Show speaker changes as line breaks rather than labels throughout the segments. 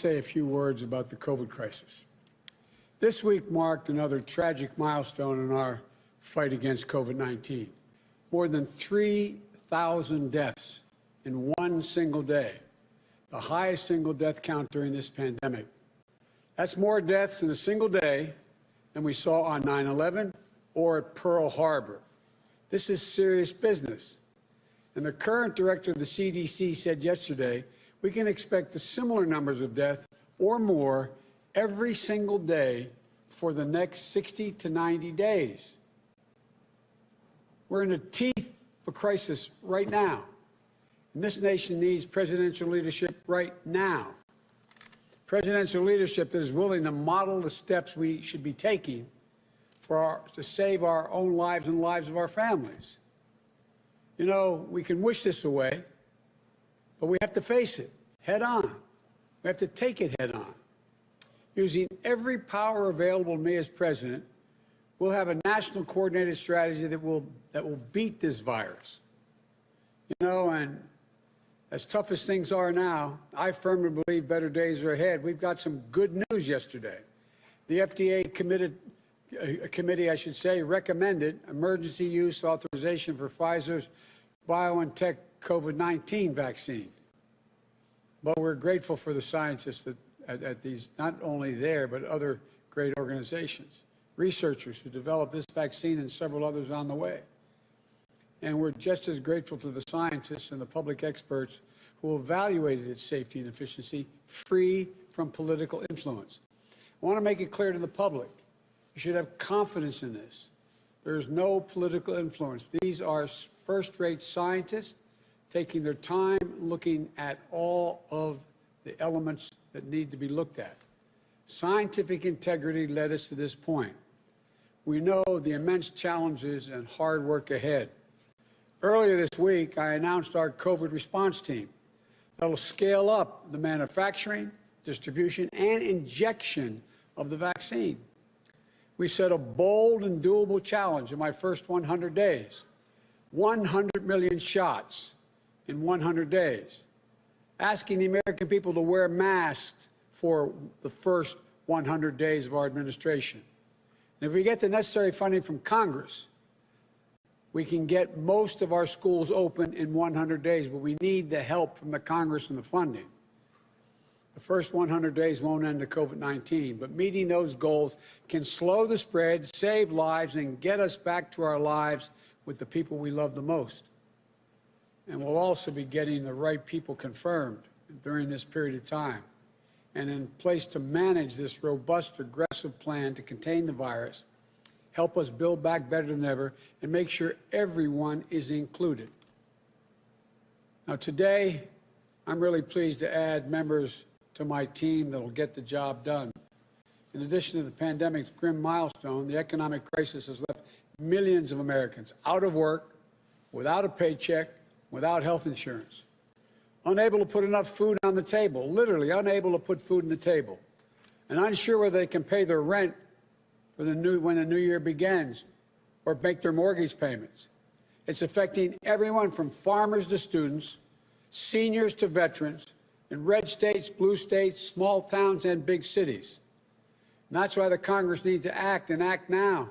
say a few words about the COVID crisis. This week marked another tragic milestone in our fight against COVID-19. More than 3,000 deaths in one single day, the highest single death count during this pandemic. That's more deaths in a single day than we saw on 9/11 or at Pearl Harbor. This is serious business. And the current director of the CDC said yesterday, we can expect the similar numbers of deaths or more every single day for the next 60 to 90 days. We're in the teeth of a crisis right now. And this nation needs presidential leadership right now. Presidential leadership that is willing to model the steps we should be taking to save our own lives and the lives of our families. You know, we can wish this away, but we have to face it head on. We have to take it head on. Using every power available to me as president, we'll have a national coordinated strategy that will beat this virus. You know, and as tough as things are now, I firmly believe better days are ahead. We've got some good news yesterday. The FDA committee recommended emergency use authorization for Pfizer's BioNTech COVID-19 vaccine. But we're grateful for the scientists at these, not only there, but other great organizations, researchers who developed this vaccine and several others on the way. And we're just as grateful to the scientists and the public experts who evaluated its safety and efficiency free from political influence. I want to make it clear to the public, you should have confidence in this. There is no political influence. These are first-rate scientists taking their time looking at all of the elements that need to be looked at. Scientific integrity led us to this point. We know the immense challenges and hard work ahead. Earlier this week, I announced our COVID response team that will scale up the manufacturing, distribution, and injection of the vaccine. We set a bold and doable challenge in my first 100 days, 100 million shots in 100 days, asking the American people to wear masks for the first 100 days of our administration. And if we get the necessary funding from Congress, we can get most of our schools open in 100 days, but we need the help from the Congress and the funding. The first 100 days won't end the COVID-19, but meeting those goals can slow the spread, save lives, and get us back to our lives with the people we love the most. And we'll also be getting the right people confirmed during this period of time and in place to manage this robust, aggressive plan to contain the virus, help us build back better than ever, and make sure everyone is included. Now, today, I'm really pleased to add members to my team that will get the job done. In addition to the pandemic's grim milestone, the economic crisis has left millions of Americans out of work, without a paycheck, without health insurance, unable to put enough food on the table, literally unable to put food on the table, and unsure whether they can pay their rent for when the new year begins or make their mortgage payments. It's affecting everyone from farmers to students, seniors to veterans, in red states, blue states, small towns, and big cities. And that's why the Congress needs to act, and act now,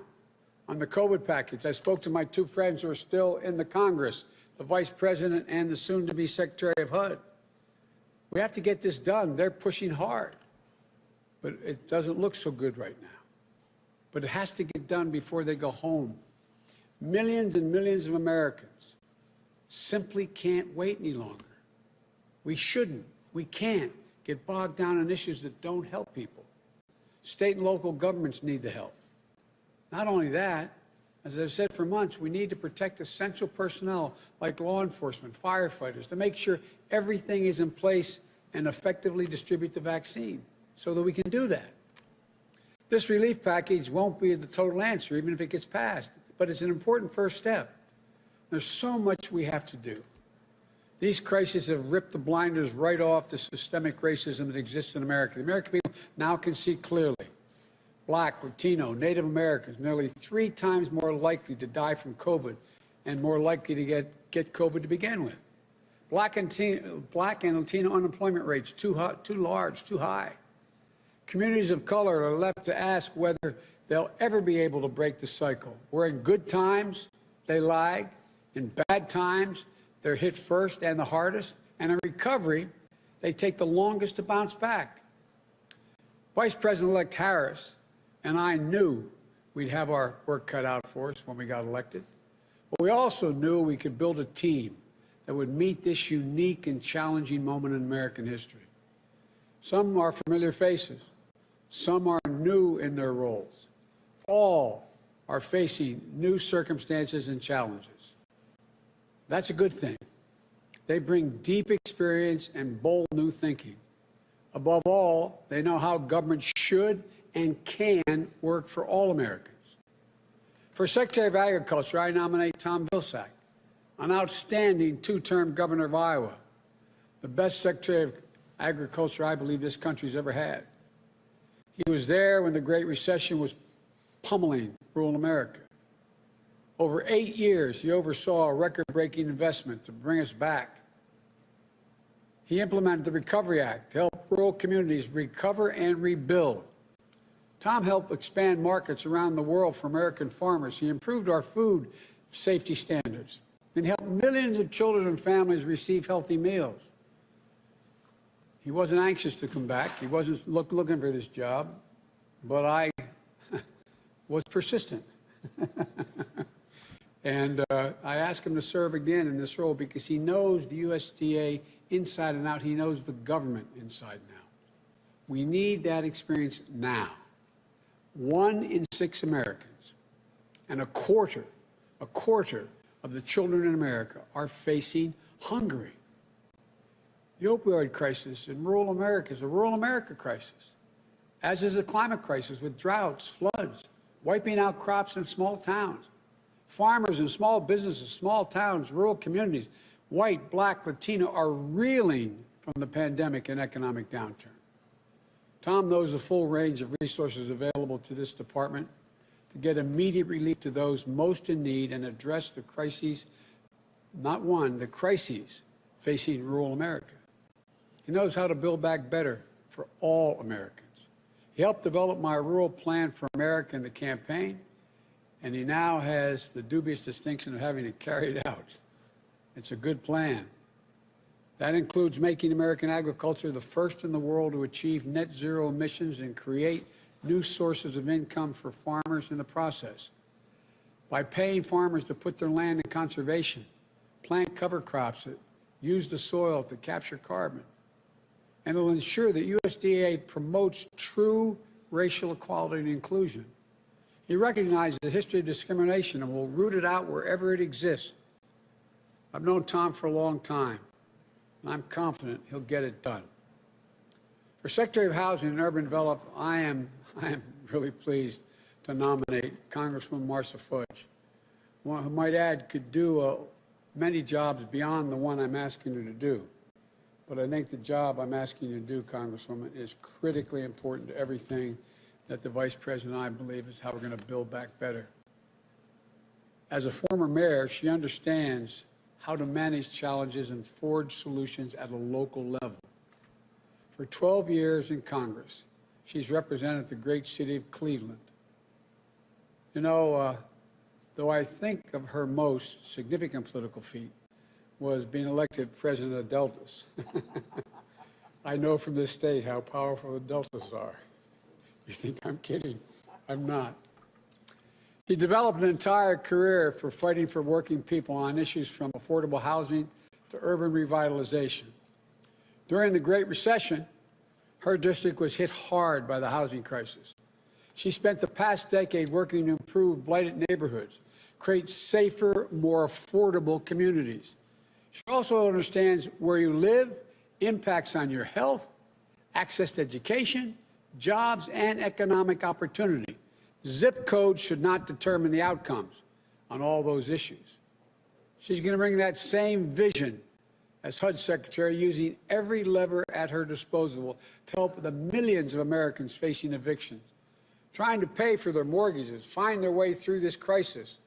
on the COVID package. I spoke to my two friends who are still in the Congress, the Vice President and the soon-to-be Secretary of HUD. We have to get this done. They're pushing hard, but it doesn't look so good right now. But it has to get done before they go home. Millions and millions of Americans simply can't wait any longer. We shouldn't, we can't get bogged down in issues that don't help people. State and local governments need the help. Not only that, as I've said for months, we need to protect essential personnel like law enforcement, firefighters, to make sure everything is in place and effectively distribute the vaccine so that we can do that. This relief package won't be the total answer, even if it gets passed, but it's an important first step. There's so much we have to do. These crises have ripped the blinders right off the systemic racism that exists in America. The American people now can see clearly. Black, Latino, Native Americans, nearly 3 times more likely to die from COVID and more likely to get COVID to begin with. Black and Latino unemployment rates too large, too high. Communities of color are left to ask whether they'll ever be able to break the cycle, where in good times they lag, in bad times they're hit first and the hardest, and in recovery they take the longest to bounce back. Vice President-elect Harris and I knew we'd have our work cut out for us when we got elected, but we also knew we could build a team that would meet this unique and challenging moment in American history. Some are familiar faces. Some are new in their roles. All are facing new circumstances and challenges. That's a good thing. They bring deep experience and bold new thinking. Above all, they know how government should and can work for all Americans. For Secretary of Agriculture, I nominate Tom Vilsack, an outstanding two-term governor of Iowa, the best Secretary of Agriculture I believe this country's ever had. He was there when the Great Recession was pummeling rural America. Over 8 years, he oversaw a record-breaking investment to bring us back. He implemented the Recovery Act to help rural communities recover and rebuild. Tom helped expand markets around the world for American farmers. He improved our food safety standards and helped millions of children and families receive healthy meals. He wasn't anxious to come back. He wasn't looking for this job, but I was persistent. And I asked him to serve again in this role because he knows the USDA inside and out. He knows the government inside and out. We need that experience now. 1 in 6 Americans and a quarter of the children in America are facing hunger. The opioid crisis in rural America is a rural America crisis, as is the climate crisis with droughts, floods, wiping out crops in small towns. Farmers and small businesses, small towns, rural communities, white, black, Latino, are reeling from the pandemic and economic downturn. Tom knows the full range of resources available to this department to get immediate relief to those most in need and address the crises, not one, the crises facing rural America. He knows how to build back better for all Americans. He helped develop my Rural Plan for America in the campaign, and he now has the dubious distinction of having to carry it out. It's a good plan. That includes making American agriculture the first in the world to achieve net zero emissions and create new sources of income for farmers in the process. By paying farmers to put their land in conservation, plant cover crops that use the soil to capture carbon, and it'll ensure that USDA promotes true racial equality and inclusion. He recognizes the history of discrimination and will root it out wherever it exists. I've known Tom for a long time, and I'm confident he'll get it done. For Secretary of Housing and Urban Development, I am really pleased to nominate Congresswoman Marcia Fudge, one who, might add, could do many jobs beyond the one I'm asking her to do. But I think the job I'm asking you to do, Congresswoman, is critically important to everything that the Vice President and I believe is how we're going to build back better. As a former mayor, she understands how to manage challenges and forge solutions at a local level. For 12 years in Congress, she's represented the great city of Cleveland. You know, though I think of her most significant political feat was being elected president of Deltas. I know from this state how powerful the Deltas are. You think I'm kidding? I'm not. He developed an entire career for fighting for working people on issues from affordable housing to urban revitalization. During the Great Recession, her district was hit hard by the housing crisis. She spent the past decade working to improve blighted neighborhoods, create safer, more affordable communities. She also understands where you live impacts on your health, access to education, jobs, and economic opportunity. Zip code should not determine the outcomes on all those issues. She's going to bring that same vision as HUD Secretary, using every lever at her disposal to help the millions of Americans facing evictions, trying to pay for their mortgages, find their way through this crisis.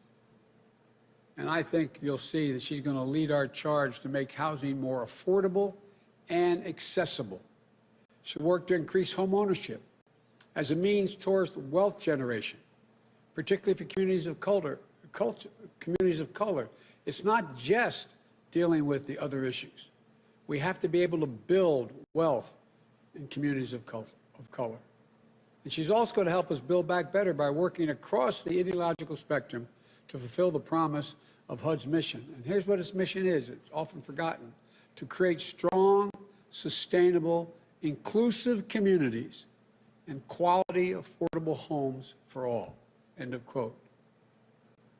And I think you'll see that she's going to lead our charge to make housing more affordable and accessible. She'll work to increase home ownership as a means towards wealth generation, particularly for communities of color. It's not just dealing with the other issues. We have to be able to build wealth in communities of color. And she's also going to help us build back better by working across the ideological spectrum to fulfill the promise of HUD's mission. And here's what its mission is. It's often forgotten: to create strong, sustainable, inclusive communities and quality, affordable homes for all. End of quote.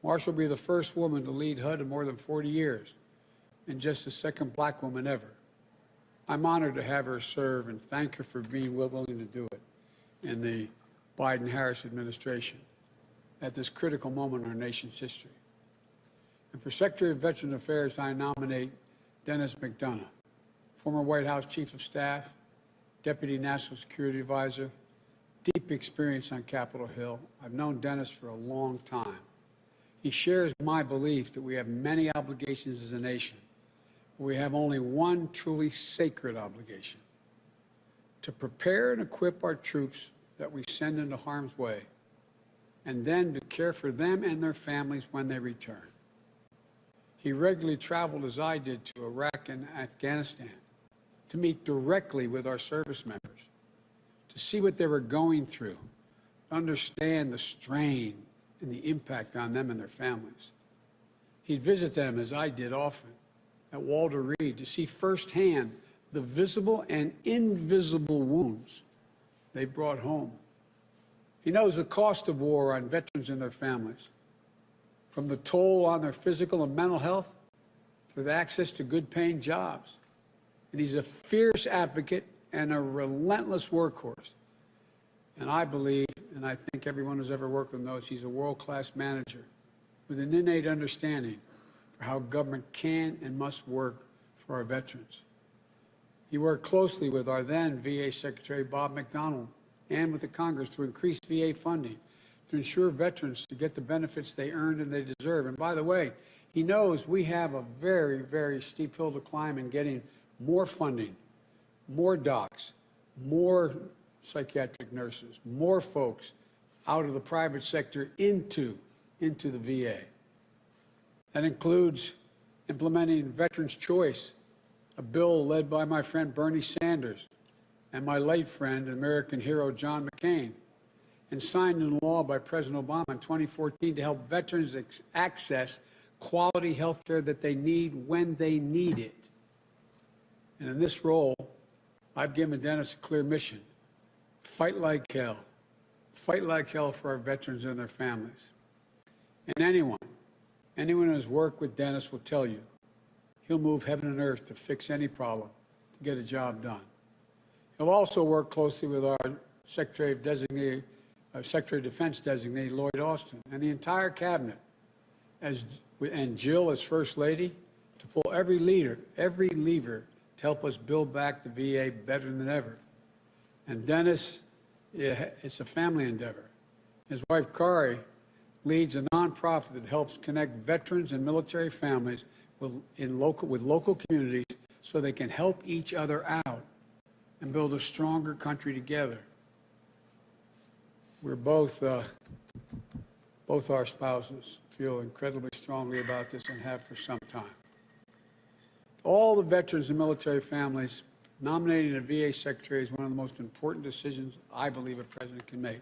Marsha will be the first woman to lead HUD in more than 40 years and just the second black woman ever. I'm honored to have her serve and thank her for being willing to do it in the Biden-Harris administration at this critical moment in our nation's history. And for Secretary of Veterans Affairs, I nominate Dennis McDonough, former White House Chief of Staff, Deputy National Security Advisor, deep experience on Capitol Hill. I've known Dennis for a long time. He shares my belief that we have many obligations as a nation, but we have only one truly sacred obligation: to prepare and equip our troops that we send into harm's way, and then to care for them and their families when they return. He regularly traveled, as I did, to Iraq and Afghanistan to meet directly with our service members, to see what they were going through, understand the strain and the impact on them and their families. He'd visit them, as I did often, at Walter Reed to see firsthand the visible and invisible wounds they brought home. He knows the cost of war on veterans and their families, from the toll on their physical and mental health to the access to good-paying jobs. And he's a fierce advocate and a relentless workhorse. And I believe, and I think everyone who's ever worked with him knows, he's a world-class manager with an innate understanding for how government can and must work for our veterans. He worked closely with our then VA Secretary, Bob McDonnell, and with the Congress to increase VA funding to ensure veterans to get the benefits they earned and they deserve. And by the way, he knows we have a very, very steep hill to climb in getting more funding, more docs, more psychiatric nurses, more folks out of the private sector into the VA. That includes implementing Veterans Choice, a bill led by my friend Bernie Sanders and my late friend, American hero John McCain, and signed into law by President Obama in 2014 to help veterans access quality health care that they need when they need it. And in this role, I've given Dennis a clear mission: fight like hell. Fight like hell for our veterans and their families. And anyone who has worked with Dennis will tell you he'll move heaven and earth to fix any problem, to get a job done. He'll also work closely with our Secretary of Defense designee, Lloyd Austin, and the entire cabinet, and Jill as First Lady, to pull every lever to help us build back the VA better than ever. And Dennis, it's a family endeavor. His wife, Kari, leads a nonprofit that helps connect veterans and military families with local communities so they can help each other out and build a stronger country together. We're both our spouses feel incredibly strongly about this and have for some time. All the veterans and military families, nominating a VA secretary is one of the most important decisions I believe a president can make.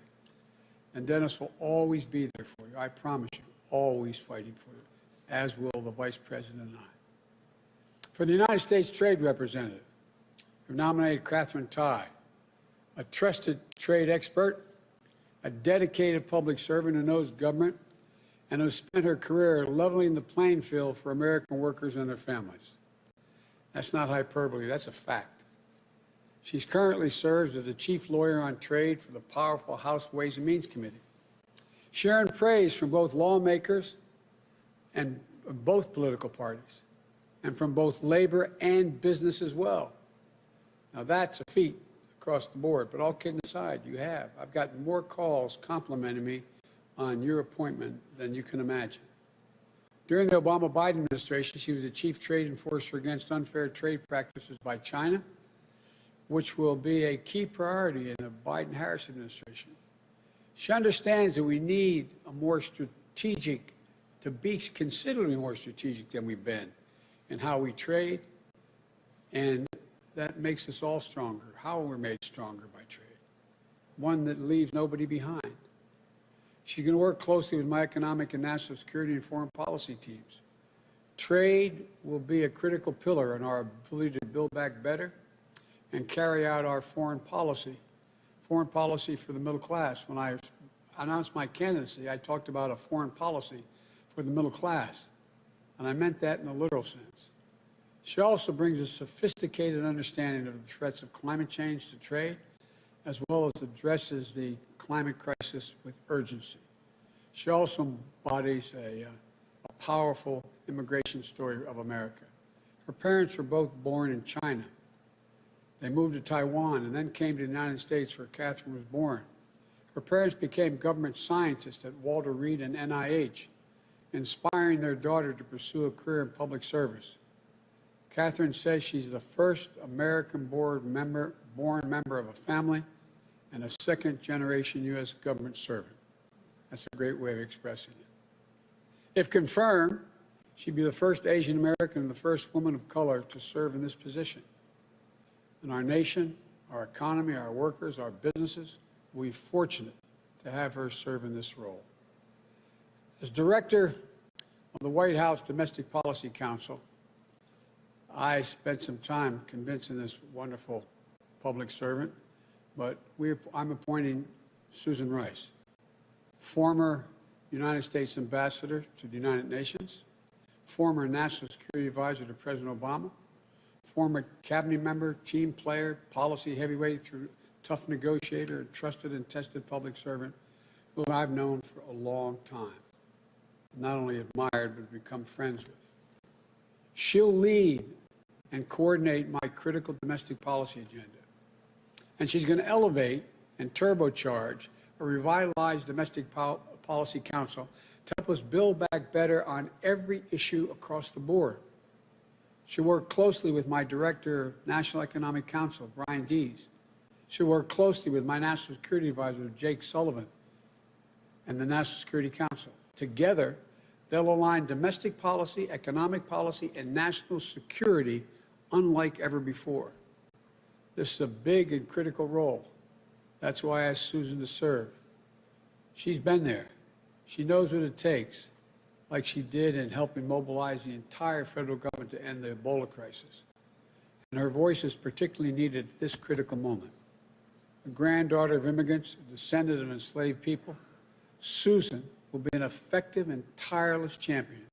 And Dennis will always be there for you. I promise you, always fighting for you, as will the Vice President and I. For the United States Trade Representative, we've nominated Katherine Tai, a trusted trade expert, a dedicated public servant who knows government, and who spent her career leveling the playing field for American workers and their families. That's not hyperbole, that's a fact. She currently serves as the chief lawyer on trade for the powerful House Ways and Means Committee. Sharing praise from both lawmakers and both political parties, and from both labor and business as well. Now that's a feat across the board, but all kidding aside, I've gotten more calls complimenting me on your appointment than you can imagine. During the Obama-Biden administration, she was the chief trade enforcer against unfair trade practices by China, which will be a key priority in the Biden-Harris administration. She understands that we need a more strategic, to be considerably more strategic than we've been in how we trade, and that makes us all stronger. How we're made stronger by trade. One that leaves nobody behind. She's going to work closely with my economic and national security and foreign policy teams. Trade will be a critical pillar in our ability to build back better and carry out our foreign policy for the middle class. When I announced my candidacy, I talked about a foreign policy for the middle class, and I meant that in a literal sense. She also brings a sophisticated understanding of the threats of climate change to trade, as well as addresses the climate crisis with urgency. She also embodies a powerful immigration story of America. Her parents were both born in China. They moved to Taiwan and then came to the United States where Catherine was born. Her parents became government scientists at Walter Reed and NIH, inspiring their daughter to pursue a career in public service. Catherine says she's the first American-born member of a family and a second-generation U.S. government servant. That's a great way of expressing it. If confirmed, she'd be the first Asian American and the first woman of color to serve in this position. And our nation, our economy, our workers, our businesses will be fortunate to have her serve in this role. As director of the White House Domestic Policy Council, I spent some time convincing this wonderful public servant, but I'm appointing Susan Rice, former United States Ambassador to the United Nations, former National Security Advisor to President Obama, former cabinet member, team player, policy heavyweight through tough negotiator, trusted and tested public servant who I've known for a long time, not only admired, but become friends with. She'll lead and coordinate my critical domestic policy agenda. And she's going to elevate and turbocharge a revitalized Domestic Policy Council to help us build back better on every issue across the board. She'll work closely with my Director of National Economic Council, Brian Dees. She'll work closely with my National Security Advisor, Jake Sullivan, and the National Security Council. Together, they'll align domestic policy, economic policy, and national security unlike ever before. This is a big and critical role. That's why I asked Susan to serve. She's been there. She knows what it takes, like she did in helping mobilize the entire federal government to end the Ebola crisis. And her voice is particularly needed at this critical moment. A granddaughter of immigrants, a descendant of enslaved people, Susan will be an effective and tireless champion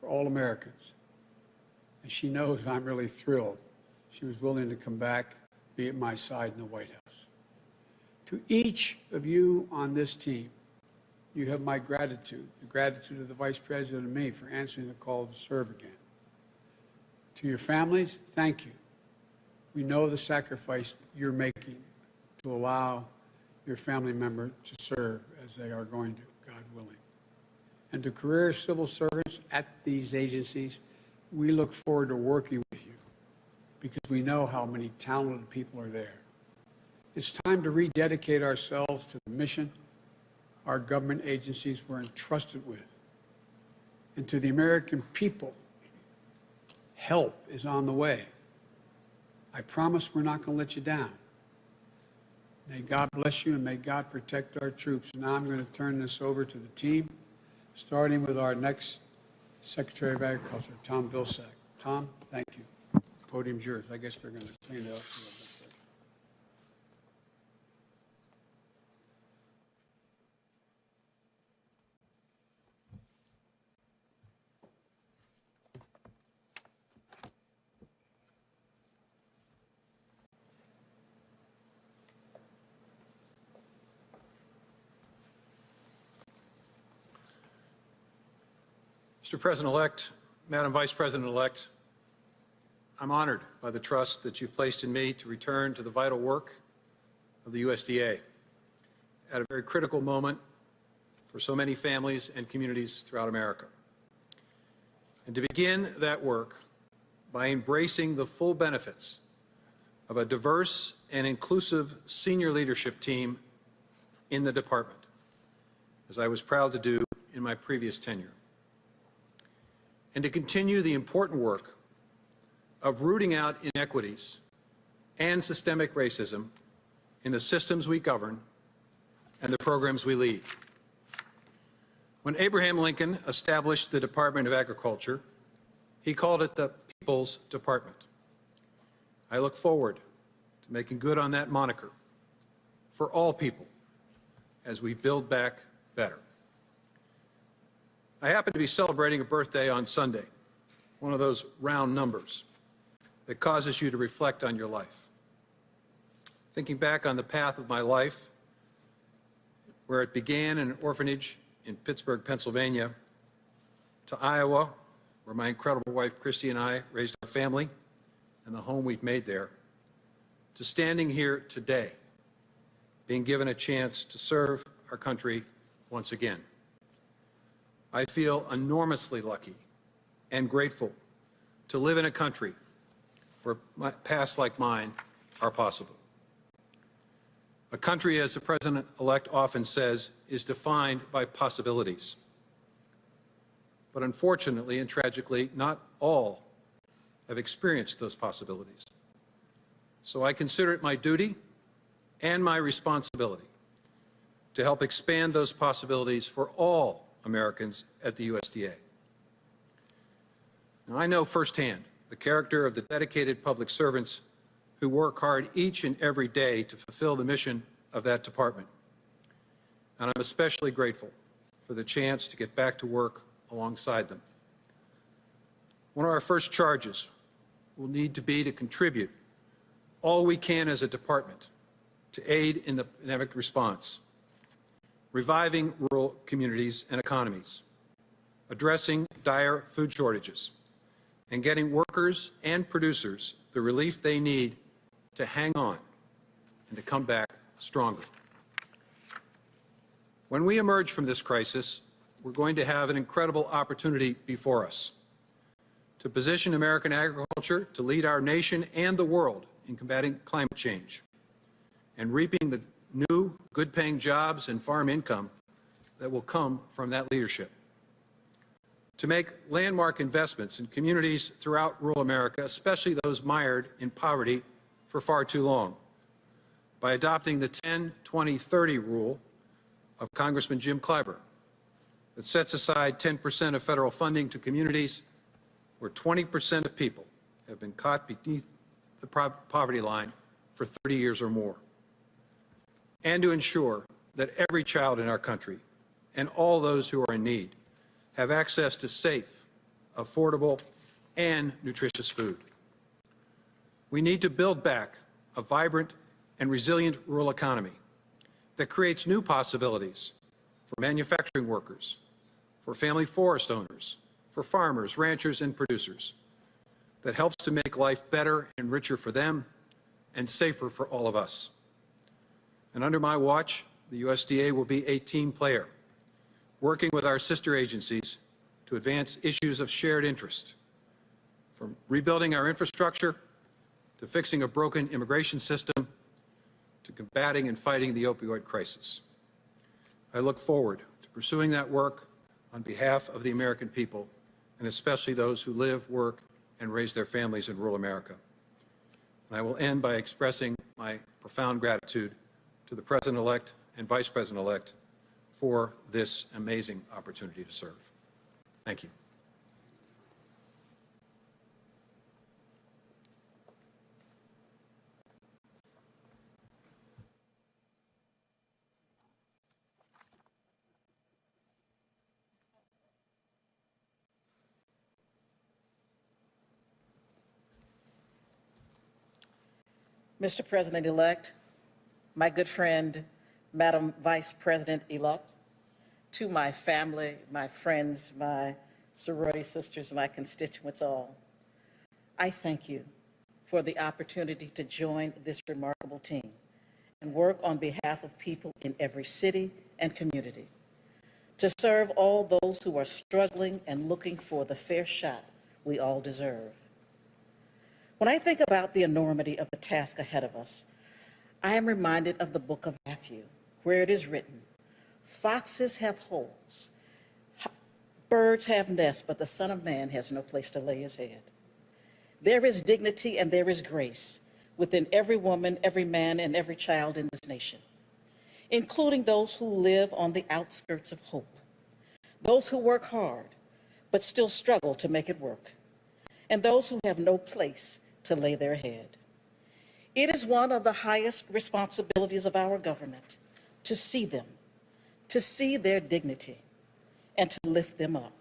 for all Americans. And she knows I'm really thrilled she was willing to come back, be at my side in the White House. To each of you on this team, you have my gratitude, the gratitude of the Vice President and me for answering the call to serve again. To your families, thank you. We know the sacrifice you're making to allow your family member to serve as they are going to, God willing. And to career civil servants at these agencies, we look forward to working with you because we know how many talented people are there. It's time to rededicate ourselves to the mission our government agencies were entrusted with. And to the American people, help is on the way. I promise we're not going to let you down. May God bless you and may God protect our troops. Now I'm going to turn this over to the team, starting with our next Secretary of Agriculture, Tom Vilsack. Tom, thank you. The podium's yours. I guess they're going to clean it up a little bit.
Mr. President-elect, Madam Vice President-elect, I'm honored by the trust that you've placed in me to return to the vital work of the USDA at a very critical moment for so many families and communities throughout America. and to begin that work by embracing the full benefits of a diverse and inclusive senior leadership team in the department, as I was proud to do in my previous tenure, and to continue the important work of rooting out inequities and systemic racism in the systems we govern and the programs we lead. When Abraham Lincoln established the Department of Agriculture, he called it the People's Department. I look forward to making good on that moniker for all people as we build back better. I happen to be celebrating a birthday on Sunday, one of those round numbers that causes you to reflect on your life. Thinking back on the path of my life, where it began in an orphanage in Pittsburgh, Pennsylvania, to Iowa, where my incredible wife Christy and I raised our family and the home we've made there, to standing here today, being given a chance to serve our country once again. I feel enormously lucky and grateful to live in a country where paths like mine are possible. A country, as the President-elect often says, is defined by possibilities. But unfortunately and tragically, not all have experienced those possibilities. So I consider it my duty and my responsibility to help expand those possibilities for all Americans at the USDA. Now, I know firsthand the character of the dedicated public servants who work hard each and every day to fulfill the mission of that department. And I'm especially grateful for the chance to get back to work alongside them. One of our first charges will need to be to contribute all we can as a department to aid in the pandemic response, reviving rural communities and economies, addressing dire food shortages, and getting workers and producers the relief they need to hang on and to come back stronger. When we emerge from this crisis, we're going to have an incredible opportunity before us to position American agriculture to lead our nation and the world in combating climate change and reaping the new, good-paying jobs and farm income that will come from that leadership. To make landmark investments in communities throughout rural America, especially those mired in poverty for far too long, by adopting the 10-20-30 rule of Congressman Jim Clyburn that sets aside 10% of federal funding to communities where 20% of people have been caught beneath the poverty line for 30 years or more, and to ensure that every child in our country and all those who are in need have access to safe, affordable, and nutritious food. We need to build back a vibrant and resilient rural economy that creates new possibilities for manufacturing workers, for family forest owners, for farmers, ranchers, and producers, that helps to make life better and richer for them and safer for all of us. And under my watch, the USDA will be a team player, working with our sister agencies to advance issues of shared interest, from rebuilding our infrastructure to fixing a broken immigration system to combating and fighting the opioid crisis. I look forward to pursuing that work on behalf of the American people, and especially those who live, work, and raise their families in rural America. And I will end by expressing my profound gratitude to the President-elect and Vice President-elect for this amazing opportunity to serve. Thank you.
Mr. President-elect, my good friend, Madam Vice President-elect, to my family, my friends, my sorority sisters, my constituents all, I thank you for the opportunity to join this remarkable team and work on behalf of people in every city and community to serve all those who are struggling and looking for the fair shot we all deserve. When I think about the enormity of the task ahead of us, I am reminded of the book of Matthew, where it is written, "Foxes have holes, birds have nests, but the Son of Man has no place to lay his head." There is dignity and there is grace within every woman, every man, and every child in this nation, including those who live on the outskirts of hope, those who work hard but still struggle to make it work, and those who have no place to lay their head. It is one of the highest responsibilities of our government to see them, to see their dignity, and to lift them up.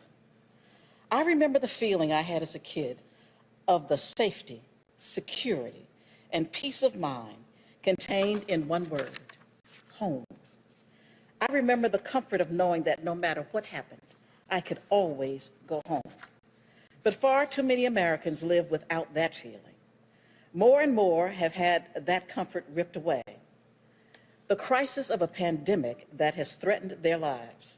I remember the feeling I had as a kid of the safety, security, and peace of mind contained in one word: home. I remember the comfort of knowing that no matter what happened, I could always go home. But far too many Americans live without that feeling. More and more have had that comfort ripped away. The crisis of a pandemic that has threatened their lives,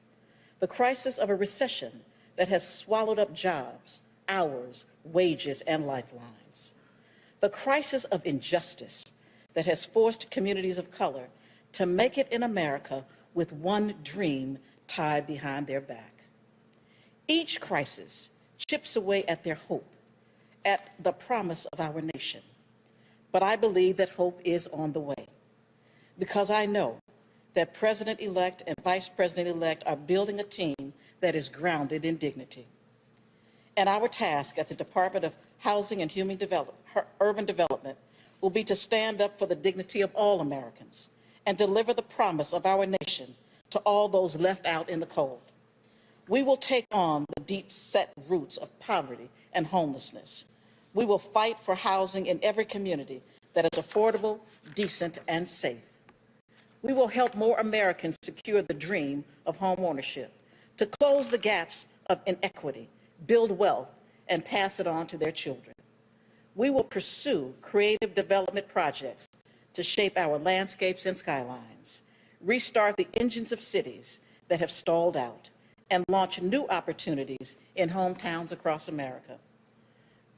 the crisis of a recession that has swallowed up jobs, hours, wages, and lifelines, the crisis of injustice that has forced communities of color to make it in America with one dream tied behind their back. Each crisis chips away at their hope, at the promise of our nation. But I believe that hope is on the way, because I know that President-elect and Vice President-elect are building a team that is grounded in dignity. And our task at the Department of Housing and Urban Development will be to stand up for the dignity of all Americans and deliver the promise of our nation to all those left out in the cold. We will take on the deep-set roots of poverty and homelessness. We will fight for housing in every community that is affordable, decent, and safe. We will help more Americans secure the dream of home ownership, to close the gaps of inequity, build wealth, and pass it on to their children. We will pursue creative development projects to shape our landscapes and skylines, restart the engines of cities that have stalled out, and launch new opportunities in hometowns across America.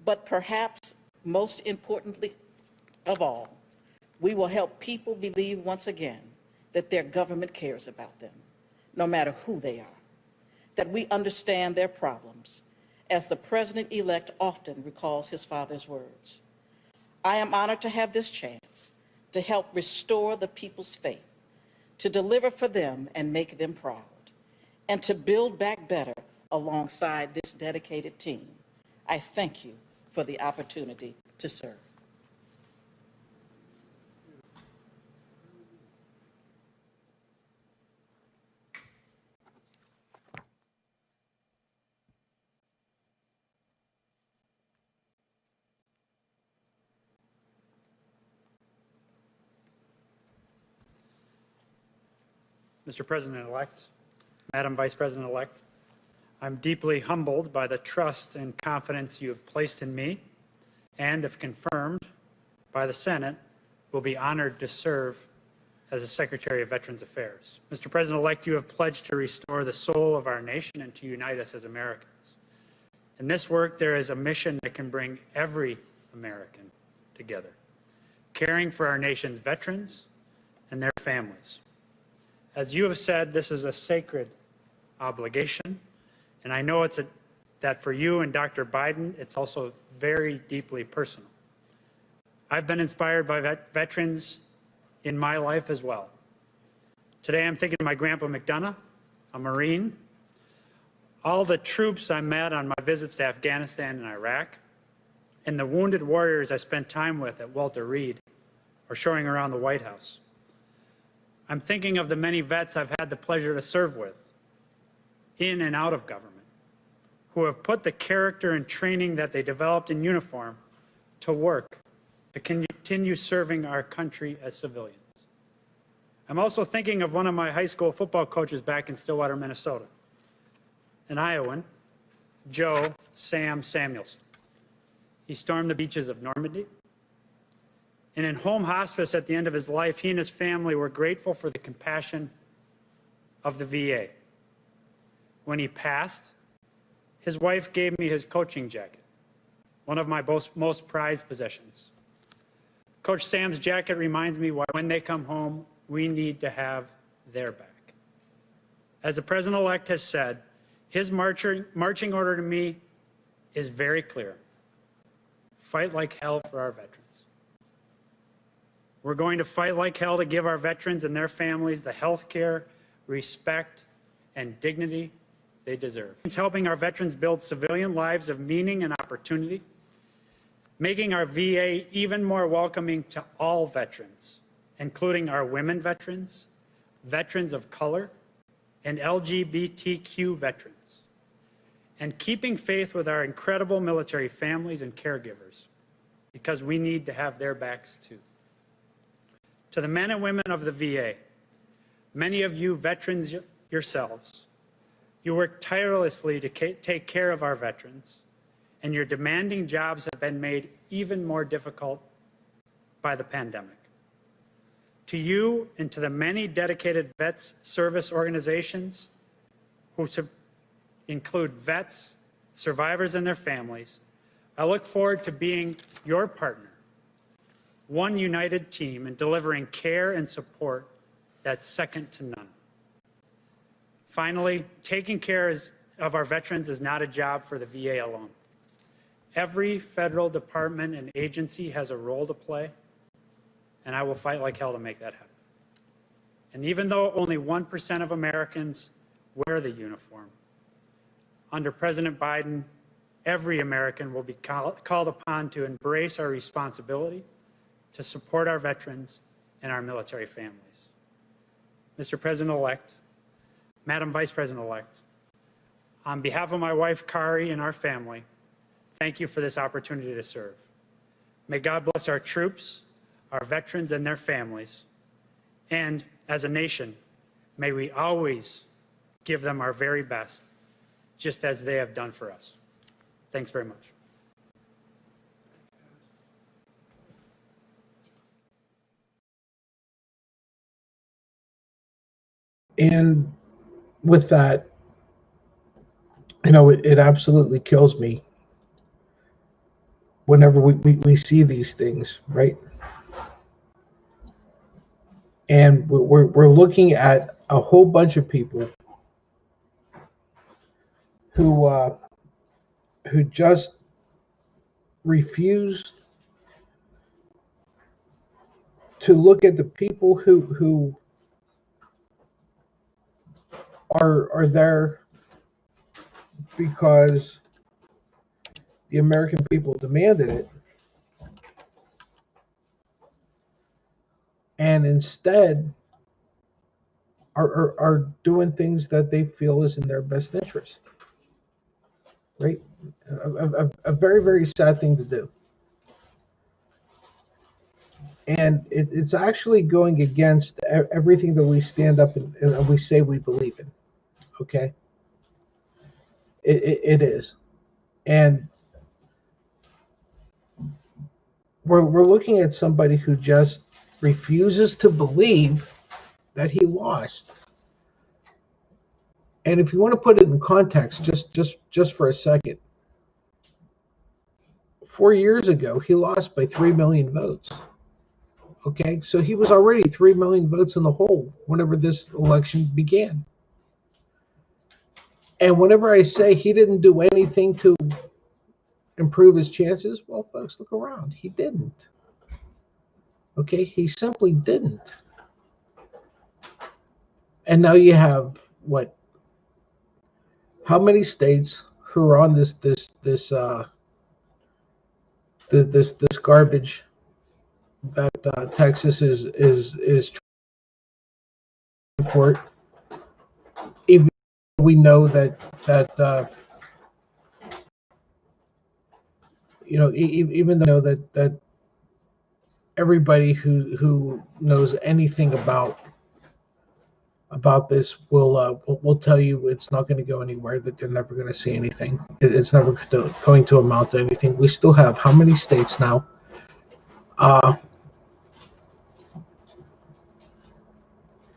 But perhaps most importantly of all, we will help people believe once again that their government cares about them, no matter who they are, that we understand their problems, as the President-elect often recalls his father's words. I am honored to have this chance to help restore the people's faith, to deliver for them and make them proud, and to build back better alongside this dedicated team. I thank you for the opportunity to serve.
Mr. President-elect, Madam Vice President-elect, I'm deeply humbled by the trust and confidence you have placed in me, and if confirmed by the Senate, will be honored to serve as the Secretary of Veterans Affairs. Mr. President-elect, you have pledged to restore the soul of our nation and to unite us as Americans. In this work, there is a mission that can bring every American together, caring for our nation's veterans and their families. As you have said, this is a sacred obligation, and I know that for you and Dr. Biden, it's also very deeply personal. I've been inspired by veterans in my life as well. Today, I'm thinking of my grandpa McDonough, a Marine, all the troops I met on my visits to Afghanistan and Iraq, and the wounded warriors I spent time with at Walter Reed or showing around the White House. I'm thinking of the many vets I've had the pleasure to serve with, in and out of government, who have put the character and training that they developed in uniform to work to continue serving our country as civilians. I'm also thinking of one of my high school football coaches back in Stillwater, Minnesota, an Iowan, Joe Sam Samuelson. He stormed the beaches of Normandy, and in home hospice at the end of his life, he and his family were grateful for the compassion of the VA. when he passed, his wife gave me his coaching jacket, one of my most prized possessions. Coach Sam's jacket reminds me why when they come home, we need to have their back. As the president-elect has said, his marching order to me is very clear. Fight like hell for our veterans. We're going to fight like hell to give our veterans and their families the health care, respect, and dignity they deserve. It's helping our veterans build civilian lives of meaning and opportunity, making our VA even more welcoming to all veterans, including our women veterans, veterans of color, and LGBTQ veterans, and keeping faith with our incredible military families and caregivers, because we need to have their backs too. To the men and women of the VA, many of you veterans yourselves, you work tirelessly to take care of our veterans, and your demanding jobs have been made even more difficult by the pandemic. To you and to the many dedicated vets service organizations who include vets, survivors, and their families, I look forward to being your partner, one united team in delivering care and support that's second to none. Finally, taking care of our veterans is not a job for the VA alone. Every federal department and agency has a role to play, and I will fight like hell to make that happen. And even though only 1% of Americans wear the uniform, under President Biden, every American will be called upon to embrace our responsibility to support our veterans and our military families. Mr. President-elect, Madam Vice President-elect, on behalf of my wife, Kari, and our family, thank you for this opportunity to serve. May God bless our troops, our veterans, and their families. And as a nation, may we always give them our very best, just as they have done for us. Thanks very much.
And with that, you know, it absolutely kills me whenever we see these things, right? And we're looking at a whole bunch of people who just refuse to look at the people who are there because the American people demanded it, and instead are doing things that they feel is in their best interest, right? A very, very sad thing to do. And it's actually going against everything that we stand up and we say we believe in, okay? It is. And we're looking at somebody who just refuses to believe that he lost. And if you want to put it in context, just for a second, 4 years ago, he lost by 3 million votes. Okay, so he was already 3 million votes in the hole whenever this election began. And whenever I say he didn't do anything to improve his chances, well, folks, look around. He didn't. Okay, he simply didn't. And now you have what? How many states who are on this garbage that Texas is for? Even we know that you know, even though that everybody who knows anything about this will tell you it's not going to go anywhere, that they're never going to see anything. It's never going to amount to anything. We still have how many states now?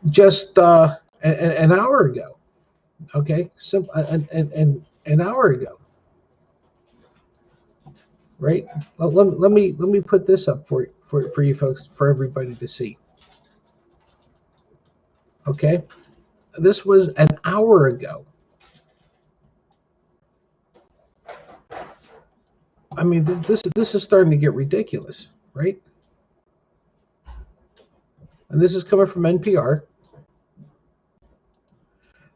Just an hour ago, Okay, an hour ago, right? Well, let me put this up for you folks, for everybody to see. Okay, this was an hour ago. I mean, this is starting to get ridiculous, right? And this is coming from NPR.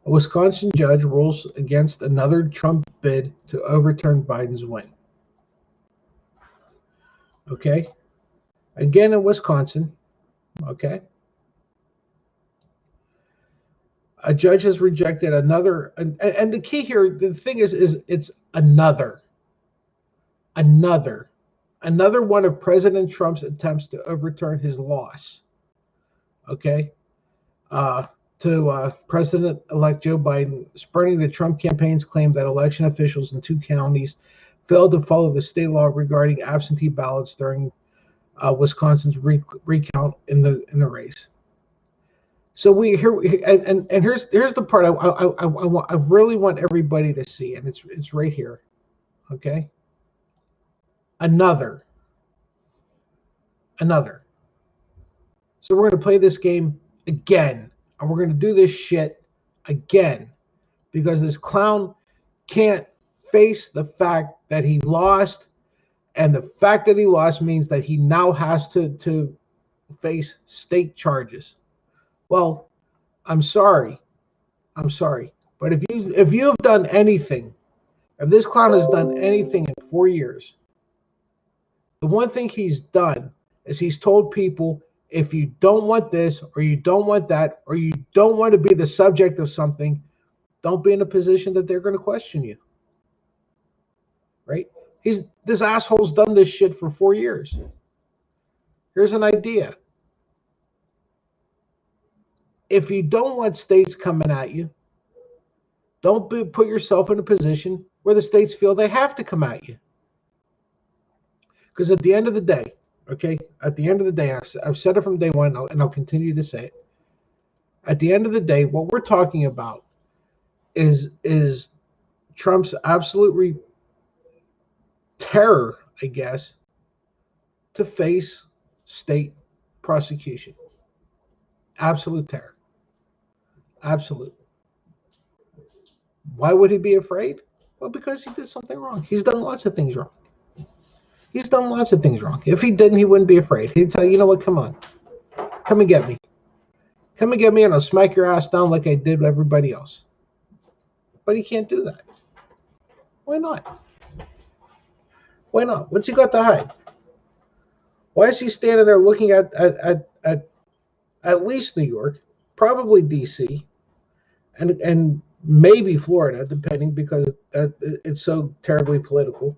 A Wisconsin judge rules against another Trump bid to overturn Biden's win. Okay, again in Wisconsin. Okay, a judge has rejected another, and the key here, the thing is it's another one of President Trump's attempts to overturn his loss. Okay, to President-elect Joe Biden, spurning the Trump campaign's claim that election officials in 2 counties failed to follow the state law regarding absentee ballots during Wisconsin's recount in the race. So here's the part I really want everybody to see, and it's right here. Okay, another. So we're going to play this game again, and we're going to do this shit again, because this clown can't face the fact that he lost, and the fact that he lost means that he now has to face state charges. Well, I'm sorry, but if you have done anything, if this clown has done anything in 4 years, the one thing he's done is he's told people, if you don't want this, or you don't want that, or you don't want to be the subject of something, don't be in a position that they're going to question you. Right? This asshole's done this shit for 4 years. Here's an idea. If you don't want states coming at you, don't put yourself in a position where the states feel they have to come at you. Because at the end of the day, okay, I've said it from day one, and I'll continue to say it. At the end of the day, what we're talking about is Trump's absolute terror, I guess, to face state prosecution. Absolute terror. Absolute. Why would he be afraid? Well, because he did something wrong. He's done lots of things wrong. If he didn't, he wouldn't be afraid. He'd tell you, you know what, come on. Come and get me. And I'll smack your ass down like I did everybody else. But he can't do that. Why not? What's he got to hide? Why is he standing there looking at least New York, probably DC, and maybe Florida, depending, because it's so terribly political.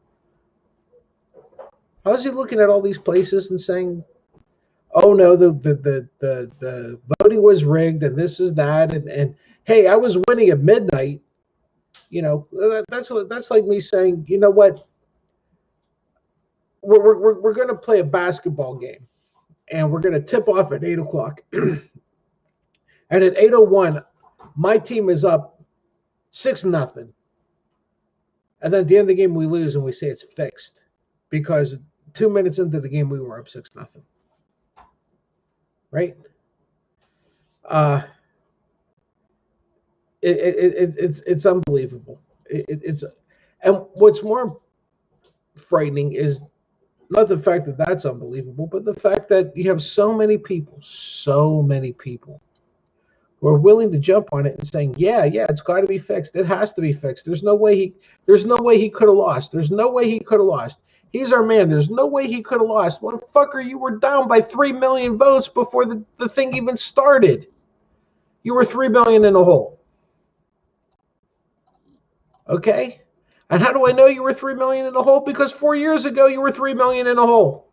How's he looking at all these places and saying, "Oh no, the voting was rigged, and this is that, and hey, I was winning at midnight." You know, that's like me saying, "You know what? We're going to play a basketball game, and we're going to tip off at 8 o'clock, and at 8:01, my team is up 6-0, and then at the end of the game we lose, and we say it's fixed because 2 minutes into the game we were up 6-0, right? It's unbelievable. And what's more frightening is not the fact that that's unbelievable, but the fact that you have so many people who are willing to jump on it and saying, yeah, it's got to be fixed. It has to be fixed. There's no way he could have lost. He's our man. There's no way he could have lost. Motherfucker, you were down by 3 million votes before the thing even started. You were 3 million in the hole. Okay? And how do I know you were 3 million in the hole? Because 4 years ago you were 3 million in the hole.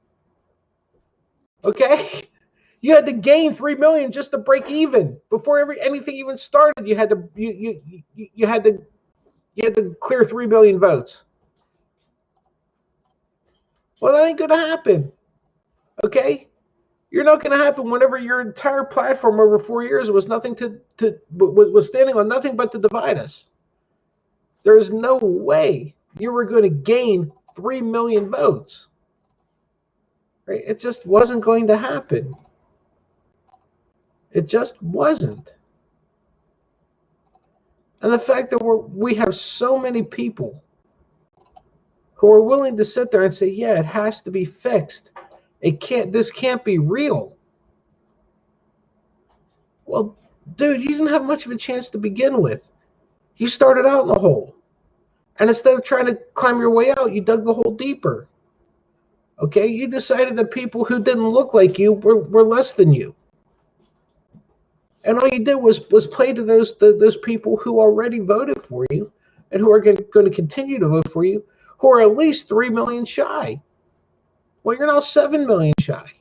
Okay? You had to gain 3 million just to break even. Before anything even started, you had to clear 3 million votes. Well, that ain't gonna happen. Okay? You're not going to happen whenever your entire platform over 4 years was nothing was standing on nothing but to divide us. There is no way you were going to gain 3 million votes. Right? It just wasn't going to happen. It just wasn't. And the fact that we have so many people who are willing to sit there and say, yeah, it has to be fixed. This can't be real. Well, dude, you didn't have much of a chance to begin with. You started out in the hole. And instead of trying to climb your way out, you dug the hole deeper. Okay? You decided that people who didn't look like you were less than you. And all you did was play to those people who already voted for you and who are going to continue to vote for you, who are at least 3 million shy. Well, you're now 7 million shy.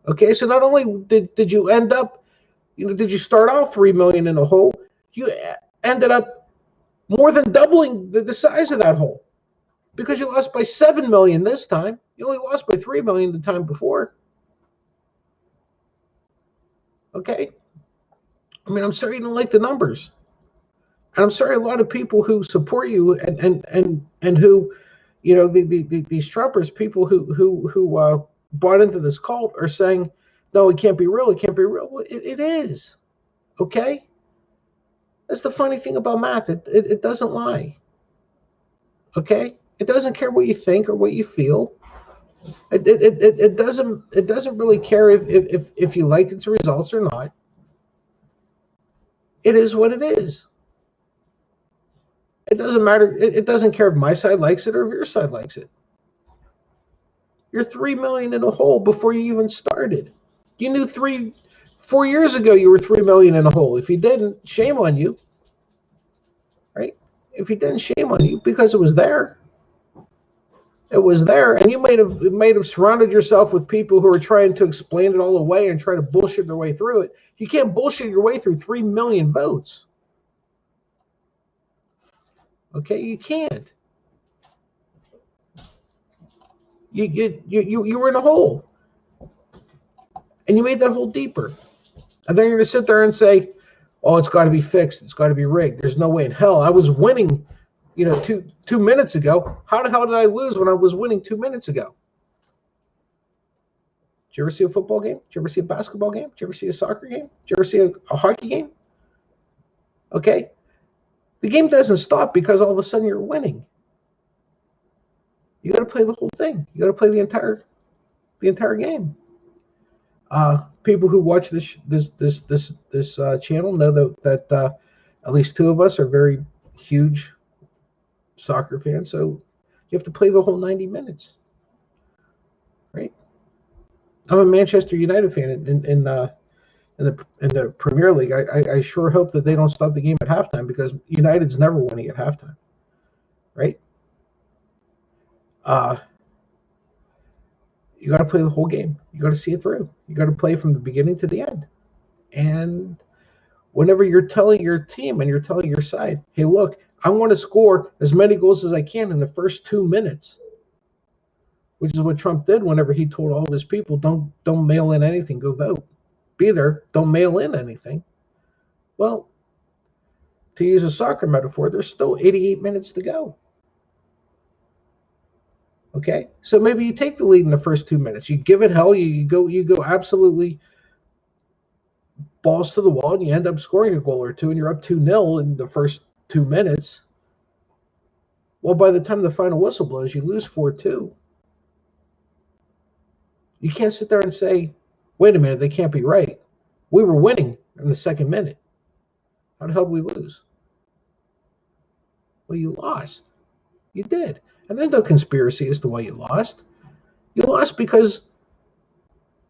Okay, so not only did you end up, did you start out 3 million in a hole, you ended up more than doubling the size of that hole, because you lost by 7 million this time. You only lost by 3 million the time before. Okay? I mean, I'm sorry you don't like the numbers. And I'm sorry a lot of people who support you and who, these Trumpers, people who bought into this cult, are saying, no, it can't be real. It can't be real. Well, it is. Okay? That's the funny thing about math. It doesn't lie. Okay? It doesn't care what you think or what you feel. It doesn't really care if you like its results or not. It is what it is. It doesn't matter. It doesn't care if my side likes it or if your side likes it. You're 3 million in a hole before you even started. You knew 4 years ago you were 3 million in a hole. If you didn't, shame on you. Right? If you didn't, shame on you, because it was there. It was there, and you might have surrounded yourself with people who are trying to explain it all away and try to bullshit their way through it. You can't bullshit your way through 3 million votes. Okay, you can't. You were in a hole, and you made that hole deeper. And then you're going to sit there and say, "Oh, it's got to be fixed. It's got to be rigged. There's no way in hell. I was winning, 2 minutes ago. How the hell did I lose when I was winning 2 minutes ago?" Did you ever see a football game? Did you ever see a basketball game? Did you ever see a soccer game? Did you ever see a hockey game? Okay? The game doesn't stop because all of a sudden you're winning. You got to play the whole thing. You got to play the entire game. People who watch this channel know that at least two of us are very huge soccer fans. So you have to play the whole 90 minutes, right? I'm a Manchester United fan in the Premier League. I sure hope that they don't stop the game at halftime, because United's never winning at halftime, right? You got to play the whole game. You got to see it through. You got to play from the beginning to the end. And whenever you're telling your team and you're telling your side, hey, look, I want to score as many goals as I can in the first 2 minutes, which is what Trump did whenever he told all of his people, don't mail in anything, go vote. Be there, don't mail in anything. Well, to use a soccer metaphor, there's still 88 minutes to go. Okay, so maybe you take the lead in the first 2 minutes. You give it hell. You go absolutely balls to the wall, and you end up scoring a goal or two, and you're up 2-0 in the first 2 minutes. Well, by the time the final whistle blows, you lose 4-2. You can't sit there and say, "Wait a minute, they can't be right. We were winning in the second minute. How the hell did we lose?" Well, you lost. You did. And there's no conspiracy as to why you lost. You lost because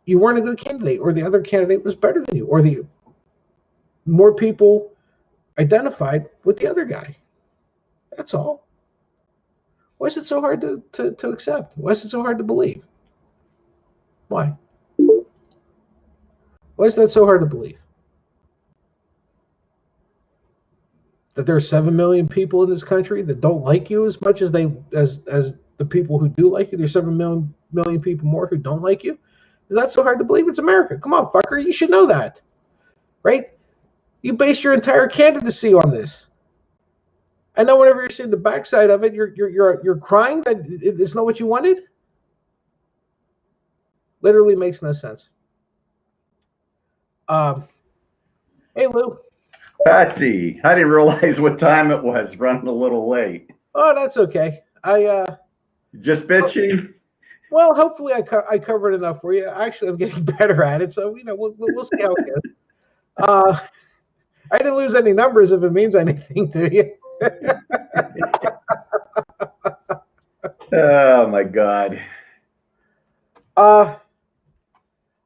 you weren't a good candidate, or the other candidate was better than you, or the more people identified with the other guy. That's all. Why is it so hard to accept? Why is it so hard to believe? Why? Why is that so hard to believe? That there are 7 million people in this country that don't like you as much as the people who do like you. There's 7 million people more who don't like you. Is that so hard to believe? It's America. Come on, fucker. You should know that, right? You base your entire candidacy on this. I know whenever you're seeing the backside of it, you're crying that it's not what you wanted. Literally makes no sense. Hey, Lou.
Patsy, I didn't realize what time it was. Running a little late.
Oh, that's okay.
Just bitching.
Well, hopefully I covered enough for you. Actually, I'm getting better at it, so we'll see how it goes. I didn't lose any numbers if it means anything to you.
Oh my God.
I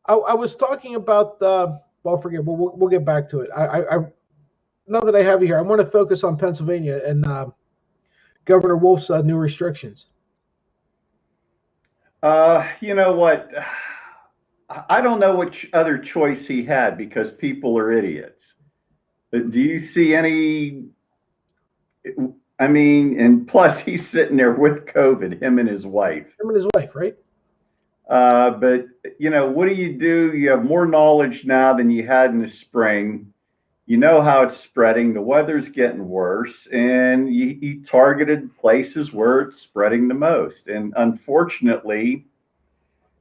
was talking about well, forget. We'll get back to it. I now that I have you here, I want to focus on Pennsylvania and Governor Wolf's new restrictions.
You know what? I don't know which other choice he had because people are idiots. But do you see any? I mean, and plus he's sitting there with COVID, him and his wife.
Him and his wife, right?
But you know, what do? You have more knowledge now than you had in the spring. You know how it's spreading. The weather's getting worse, and you targeted places where it's spreading the most. And unfortunately,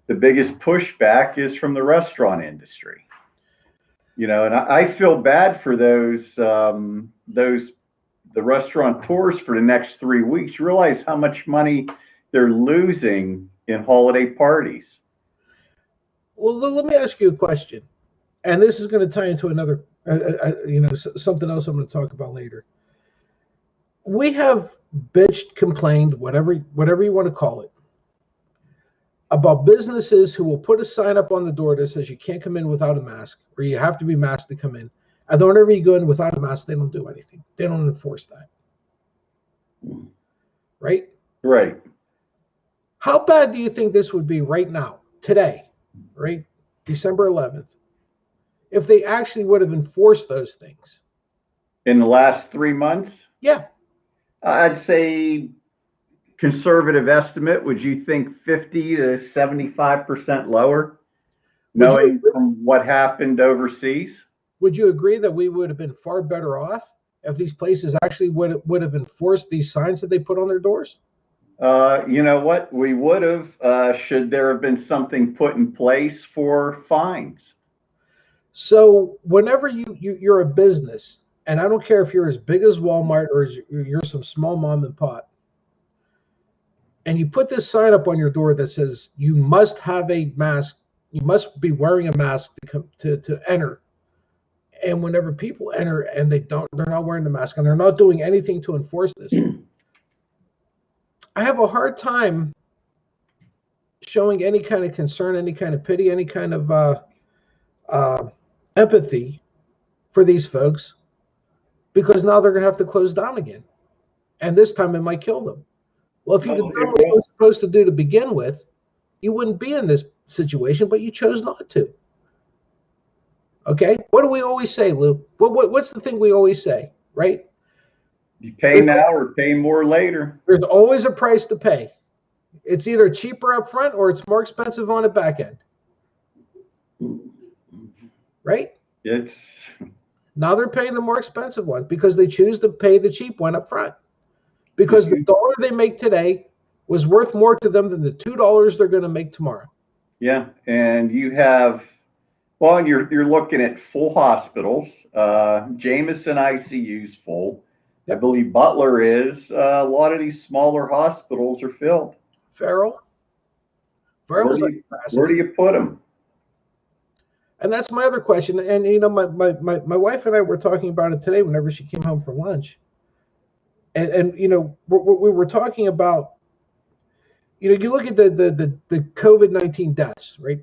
the biggest pushback is from the restaurant industry. You know, and I feel bad for the restaurateurs for the next 3 weeks. You realize how much money they're losing in holiday parties.
Well, let me ask you a question, and this is going to tie into another, something else I'm going to talk about later. We have bitched, complained, whatever you want to call it, about businesses who will put a sign up on the door that says you can't come in without a mask, or you have to be masked to come in. And whenever you go in without a mask, they don't do anything. They don't enforce that. Right?
Right.
How bad do you think this would be right now, today, right? December 11th, if they actually would have enforced those things?
In the last 3 months?
Yeah.
I'd say conservative estimate, would you think 50 to 75% lower, knowing from what happened overseas?
Would you agree that we would have been far better off if these places actually would have enforced these signs that they put on their doors?
You know what? We would have, should there have been something put in place for fines.
So whenever you're a business, and I don't care if you're as big as Walmart or you're some small mom and pop, and you put this sign up on your door that says you must have a mask, you must be wearing a mask to enter. And whenever people enter and they're not wearing the mask and they're not doing anything to enforce this, I have a hard time showing any kind of concern, any kind of pity, any kind of empathy for these folks, because now they're going to have to close down again. And this time it might kill them. Well, if you'd done what you were supposed to do to begin with, you wouldn't be in this situation, but you chose not to. Okay? What do we always say, Lou? What's the thing we always say, right?
You pay now or pay more later.
There's always a price to pay. It's either cheaper up front or it's more expensive on the back end. Right?
It's
now they're paying the more expensive one because they choose to pay the cheap one up front. Because the dollar they make today was worth more to them than the $2 they're going to make tomorrow.
Yeah, and you have, well, you're looking at full hospitals. Jameson ICU's full. I believe Butler is. A lot of these smaller hospitals are filled.
Farrell?
Where do you put them?
And that's my other question. And, you know, my wife and I were talking about it today whenever she came home for lunch. And you know, we were talking about, you know, you look at the COVID-19 deaths, right?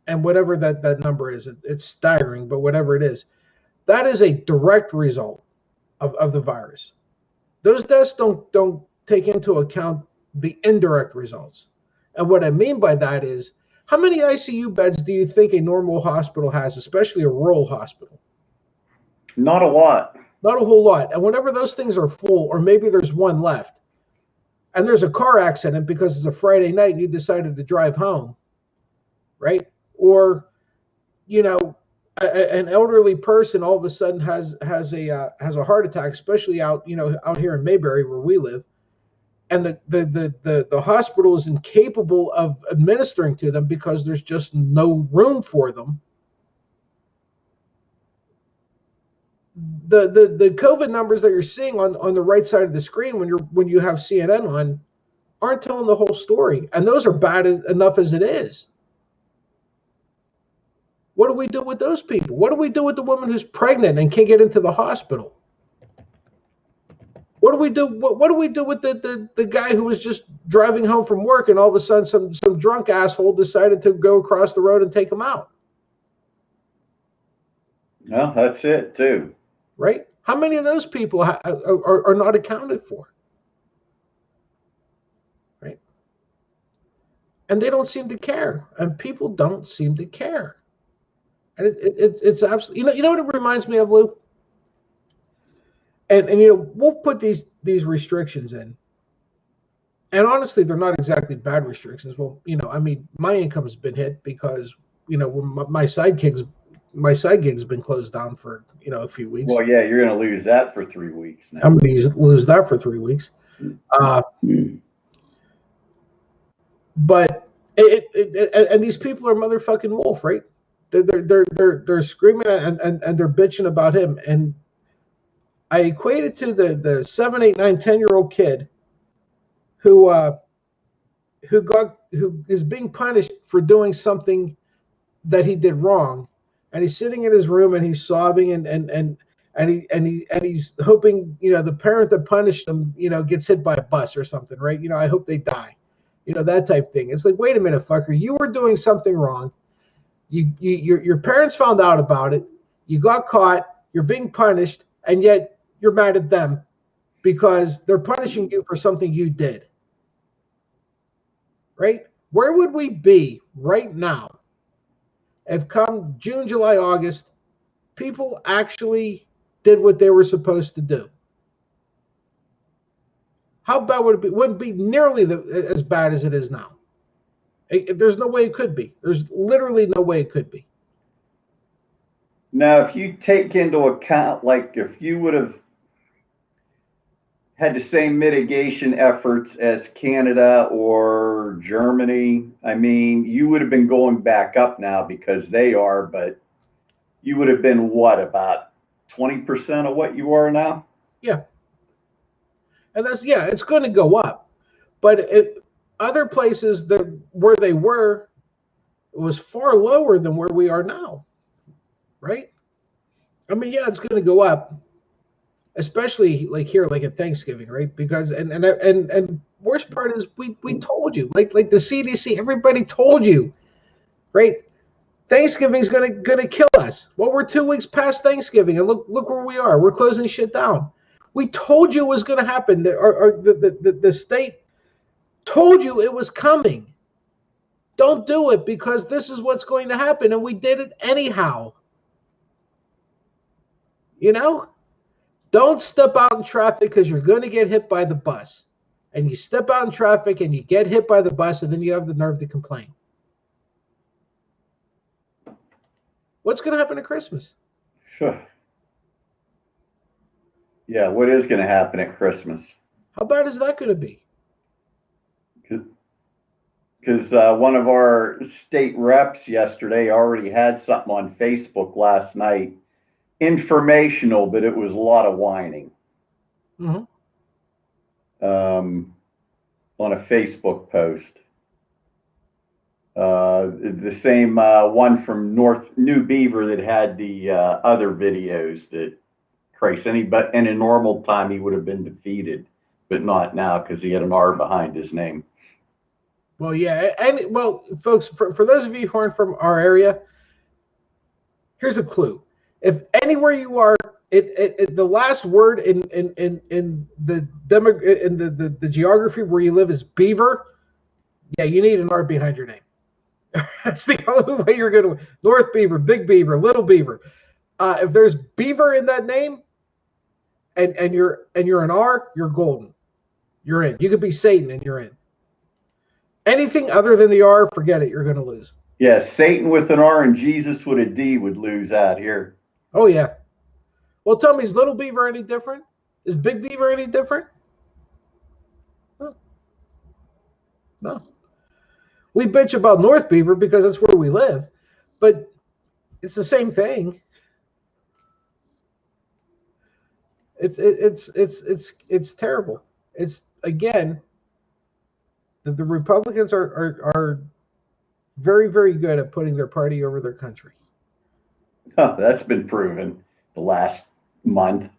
And whatever that number is, it's staggering, but whatever it is, that is a direct result of the virus. Those deaths don't take into account the indirect results. And what I mean by that is, how many ICU beds do you think a normal hospital has, especially a rural hospital?
Not a lot.
Not a whole lot. And whenever those things are full, or maybe there's one left, and there's a car accident because it's a Friday night and you decided to drive home, right? or, an elderly person all of a sudden has a heart attack, especially out here in Mayberry where we live, and the hospital is incapable of administering to them because there's just no room for them. The COVID numbers that you're seeing on the right side of the screen when you have CNN on aren't telling the whole story, and those are bad enough as it is. What do we do with those people? What do we do with the woman who's pregnant and can't get into the hospital? What do we do? What do we do with the guy who was just driving home from work and all of a sudden some drunk asshole decided to go across the road and take him out?
No, that's it too.
Right? How many of those people are not accounted for? Right? And they don't seem to care, and people don't seem to care. And it's absolutely, you know what it reminds me of, Lou? And we'll put these restrictions in, and honestly, they're not exactly bad restrictions. Well, I mean, my income's been hit because my side gig's been closed down for a few weeks.
Well, yeah, you're going to lose that for 3 weeks now.
I'm going to lose that for 3 weeks. But and these people are motherfucking Wolf, right? They're screaming and they're bitching about him, and I equate it to the 7, 8, 9, 10-year-old kid who is being punished for doing something that he did wrong, and he's sitting in his room and he's sobbing and he's hoping the parent that punished him gets hit by a bus or something, right? I hope they die, that type thing. It's like, wait a minute, fucker, you were doing something wrong. Your parents found out about it. You got caught. You're being punished, and yet you're mad at them because they're punishing you for something you did. Right? Where would we be right now if come June, July, August, people actually did what they were supposed to do? How bad would it be? It wouldn't be nearly as bad as it is now. There's no way it could be. There's literally no way it could be.
Now, if you take into account, like if you would have had the same mitigation efforts as Canada or Germany, I mean, you would have been going back up now because they are, but you would have been what, about 20% of what you are now?
Yeah. And it's going to go up. But other places where they were, it was far lower than where we are now, right? I mean, yeah, it's going to go up, especially like here, like at Thanksgiving, right? Because and worst part is we told you, like the CDC, everybody told you, right? Thanksgiving is gonna kill us. Well, we're 2 weeks past Thanksgiving, and look where we are. We're closing shit down. We told you it was going to happen. The state told you it was coming. Don't do it because this is what's going to happen. And we did it anyhow. Don't step out in traffic because you're going to get hit by the bus. And you step out in traffic and you get hit by the bus and then you have the nerve to complain. What's going to happen at Christmas?
Sure. Yeah, what is going to happen at Christmas?
How bad is that going to be?
Because one of our state reps yesterday already had something on Facebook last night, informational, but it was a lot of whining.
Mm-hmm.
On a Facebook post. The same one from New Beaver that had the other videos that, Christ, but in a normal time he would have been defeated, but not now because he had an R behind his name.
Well, yeah, and folks, for those of you who aren't from our area, here's a clue. If anywhere you are, the last word in the geography where you live is Beaver, yeah, you need an R behind your name. That's the only way you're going to North Beaver, Big Beaver, Little Beaver. If there's Beaver in that name, and you're an R, you're golden. You're in. You could be Satan and you're in. Anything other than the R, forget it. You're going to lose.
Yeah, Satan with an R and Jesus with a D would lose out here.
Oh yeah. Well, tell me, is Little Beaver any different? Is Big Beaver any different? No. No. We bitch about North Beaver because that's where we live, but it's the same thing. It's terrible. It's again, the Republicans are very, very good at putting their party over their country.
Huh, that's been proven the last month.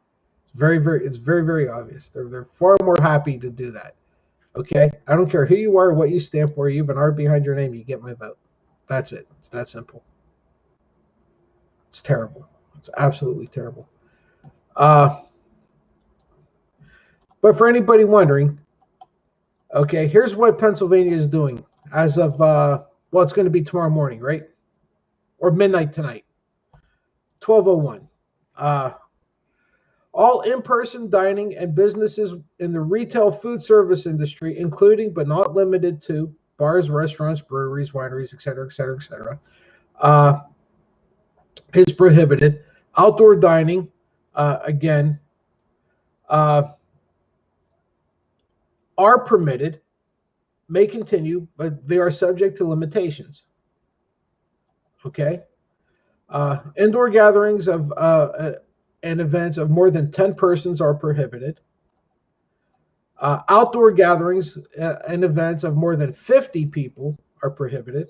It's very, very obvious. They're far more happy to do that. Okay, I don't care who you are, what you stand for. You have an R behind your name, you get my vote. That's it. It's that simple. It's terrible. It's absolutely terrible. But for anybody wondering, okay, here's what Pennsylvania is doing as of well, it's going to be tomorrow morning, right? Or midnight tonight. 12:01. All in-person dining and businesses in the retail food service industry, including but not limited to bars, restaurants, breweries, wineries, et cetera, is prohibited. Outdoor dining, again, are permitted, may continue, but they are subject to limitations. Okay? Indoor gatherings of and events of more than 10 persons are prohibited. Outdoor gatherings and events of more than 50 people are prohibited.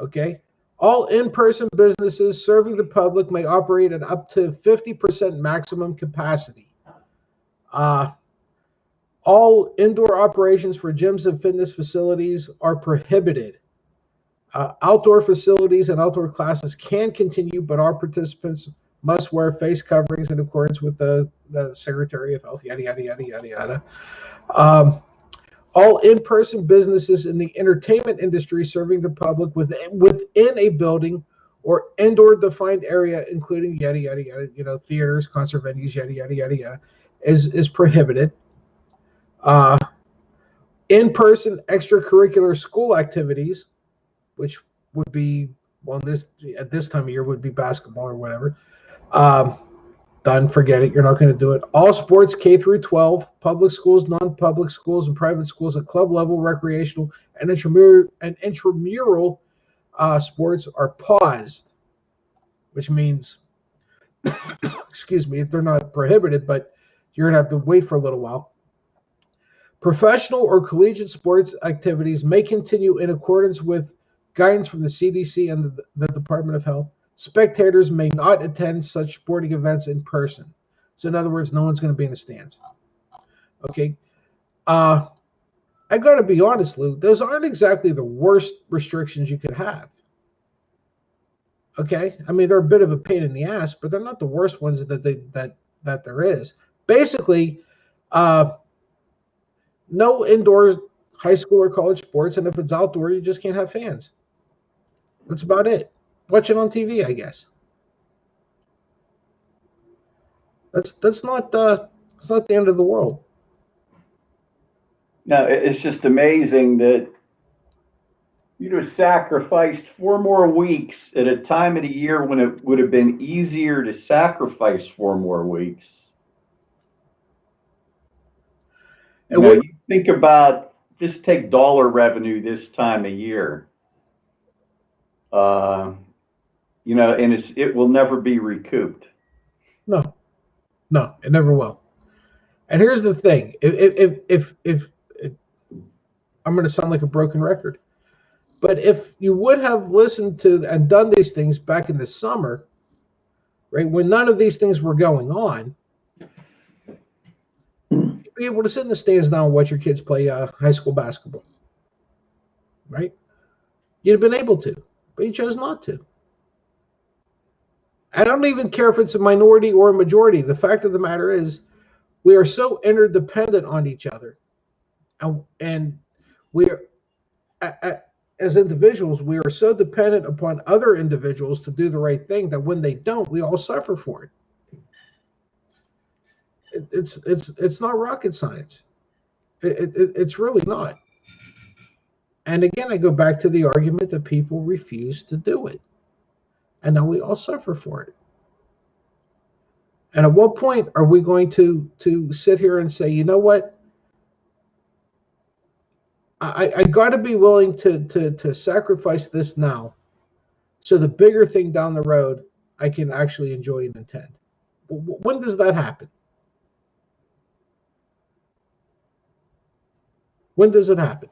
Okay. All in-person businesses serving the public may operate at up to 50% maximum capacity. All indoor operations for gyms and fitness facilities are prohibited. Outdoor facilities and outdoor classes can continue, but all participants must wear face coverings in accordance with the Secretary of Health, yada, yada, yada, yada, yada. All in-person businesses in the entertainment industry serving the public within a building or indoor defined area, including yada, yada, yada, theaters, concert venues, yada, yada, yada, yada, is prohibited. In-person extracurricular school activities, which would be, well, at this time of year would be basketball or whatever. Done, forget it. You're not going to do it. All sports K through 12, public schools, non-public schools, and private schools at club level, recreational, and intramural sports are paused, which means, excuse me, they're not prohibited, but you're going to have to wait for a little while. Professional or collegiate sports activities may continue in accordance with guidance from the CDC and the Department of Health. Spectators may not attend such sporting events in person. So in other words, no one's going to be in the stands. Okay. I got to be honest, Lou, those aren't exactly the worst restrictions you could have. Okay. I mean, they're a bit of a pain in the ass, but they're not the worst ones that there is. Basically, no indoor high school or college sports, and if it's outdoor, you just can't have fans. That's about it. Watch it on TV, I guess. That's not the end of the world.
No, it's just amazing that sacrificed 4 more weeks at a time of the year when it would have been easier to sacrifice 4 more weeks. You think about, just take dollar revenue this time of year. And it will never be recouped.
No, it never will. And here's the thing: if I'm going to sound like a broken record, but if you would have listened to and done these things back in the summer, right, when none of these things were going on, you'd be able to sit in the stands now and watch your kids play high school basketball, right? You'd have been able to, but you chose not to. I don't even care if it's a minority or a majority. The fact of the matter is, we are so interdependent on each other, and we are, as individuals, we are so dependent upon other individuals to do the right thing that when they don't, we all suffer for it. It's not rocket science. It's really not. And again, I go back to the argument that people refuse to do it. And now we all suffer for it. And at what point are we going to sit here and say, you know what? I got to be willing to sacrifice this now, so the bigger thing down the road I can actually enjoy and attend. When does that happen? When does it happen?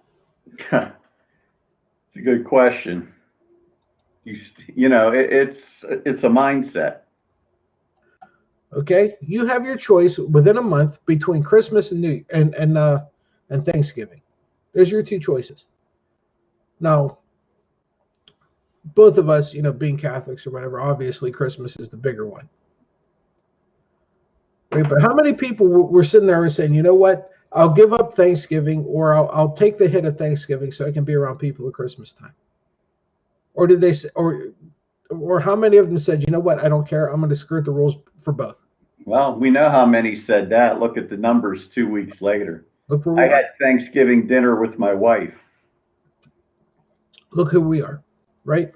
It's a good question. You know, it's a mindset.
Okay, you have your choice within a month between Christmas and Thanksgiving. There's your two choices. Now, both of us, you know, being Catholics or whatever, obviously Christmas is the bigger one. Right? But how many people were sitting there and saying, you know what, I'll give up Thanksgiving, or I'll take the hit of Thanksgiving so I can be around people at Christmas time? Or did they say, or how many of them said, you know what, I don't care, I'm going to skirt the rules for both?
Well, we know how many said that. Look at the numbers 2 weeks later.
Look where we
I
are.
had Thanksgiving dinner with my wife.
Look who we are, right?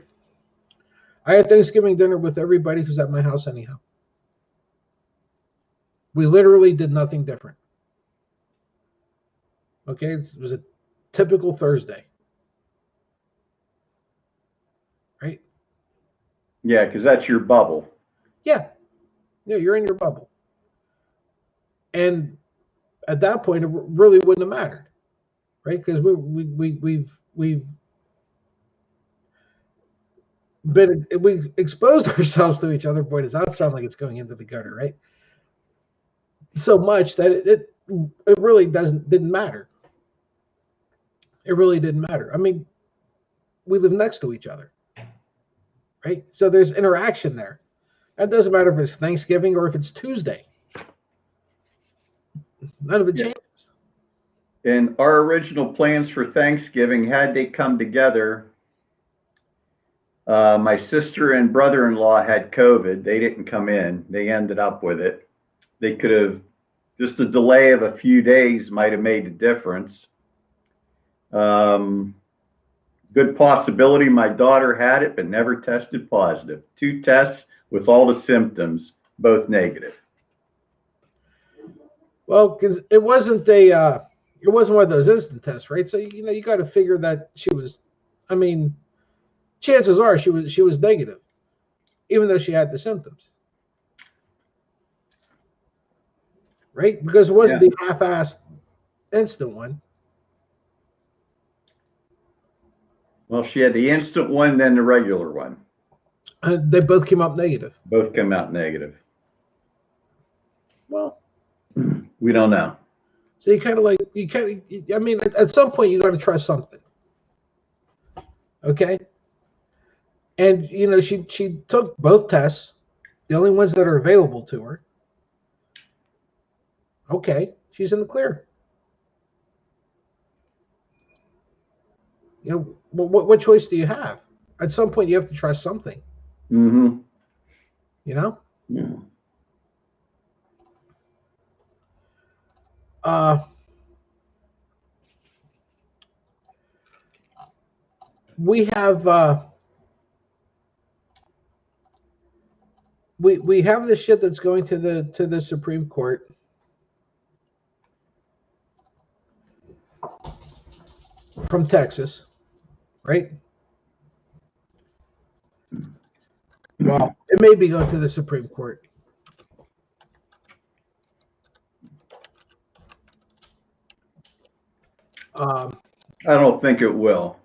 I had Thanksgiving dinner with everybody who's at my house anyhow. We literally did nothing different. Okay, it was a typical Thursday. Right?
Yeah, because that's your bubble.
Yeah. Yeah, you're in your bubble. And at that point, it really wouldn't have mattered. Right? Because we've exposed ourselves to each other. Boy, does that sound like it's going into the gutter, right? So much that it really didn't matter. It really didn't matter. I mean, we live next to each other, right? So there's interaction there. It doesn't matter if it's Thanksgiving or if it's Tuesday. None of it changes.
And our original plans for Thanksgiving, had they come together, my sister and brother-in-law had COVID. They didn't come in. They ended up with it. They could have, just a delay of a few days might have made a difference. Good possibility my daughter had it, but never tested positive. 2 tests with all the symptoms, both negative.
Well, because it wasn't one of those instant tests, right? So you know you got to figure that she was. I mean, chances are she was negative, even though she had the symptoms, right? Because it wasn't the half-assed instant one.
Well, she had the instant one, then the regular one.
They both came up negative.
Both came out negative.
Well,
we don't know.
So I mean, at some point you got to try something. Okay. And you know, she took both tests, the only ones that are available to her. Okay, she's in the clear. You know, what choice do you have? At some point, you have to try something.
Mm-hmm.
You know.
Yeah.
We have we have this shit that's going to the Supreme Court. From Texas, right? Well, it may be going to the Supreme Court.
I don't think it will.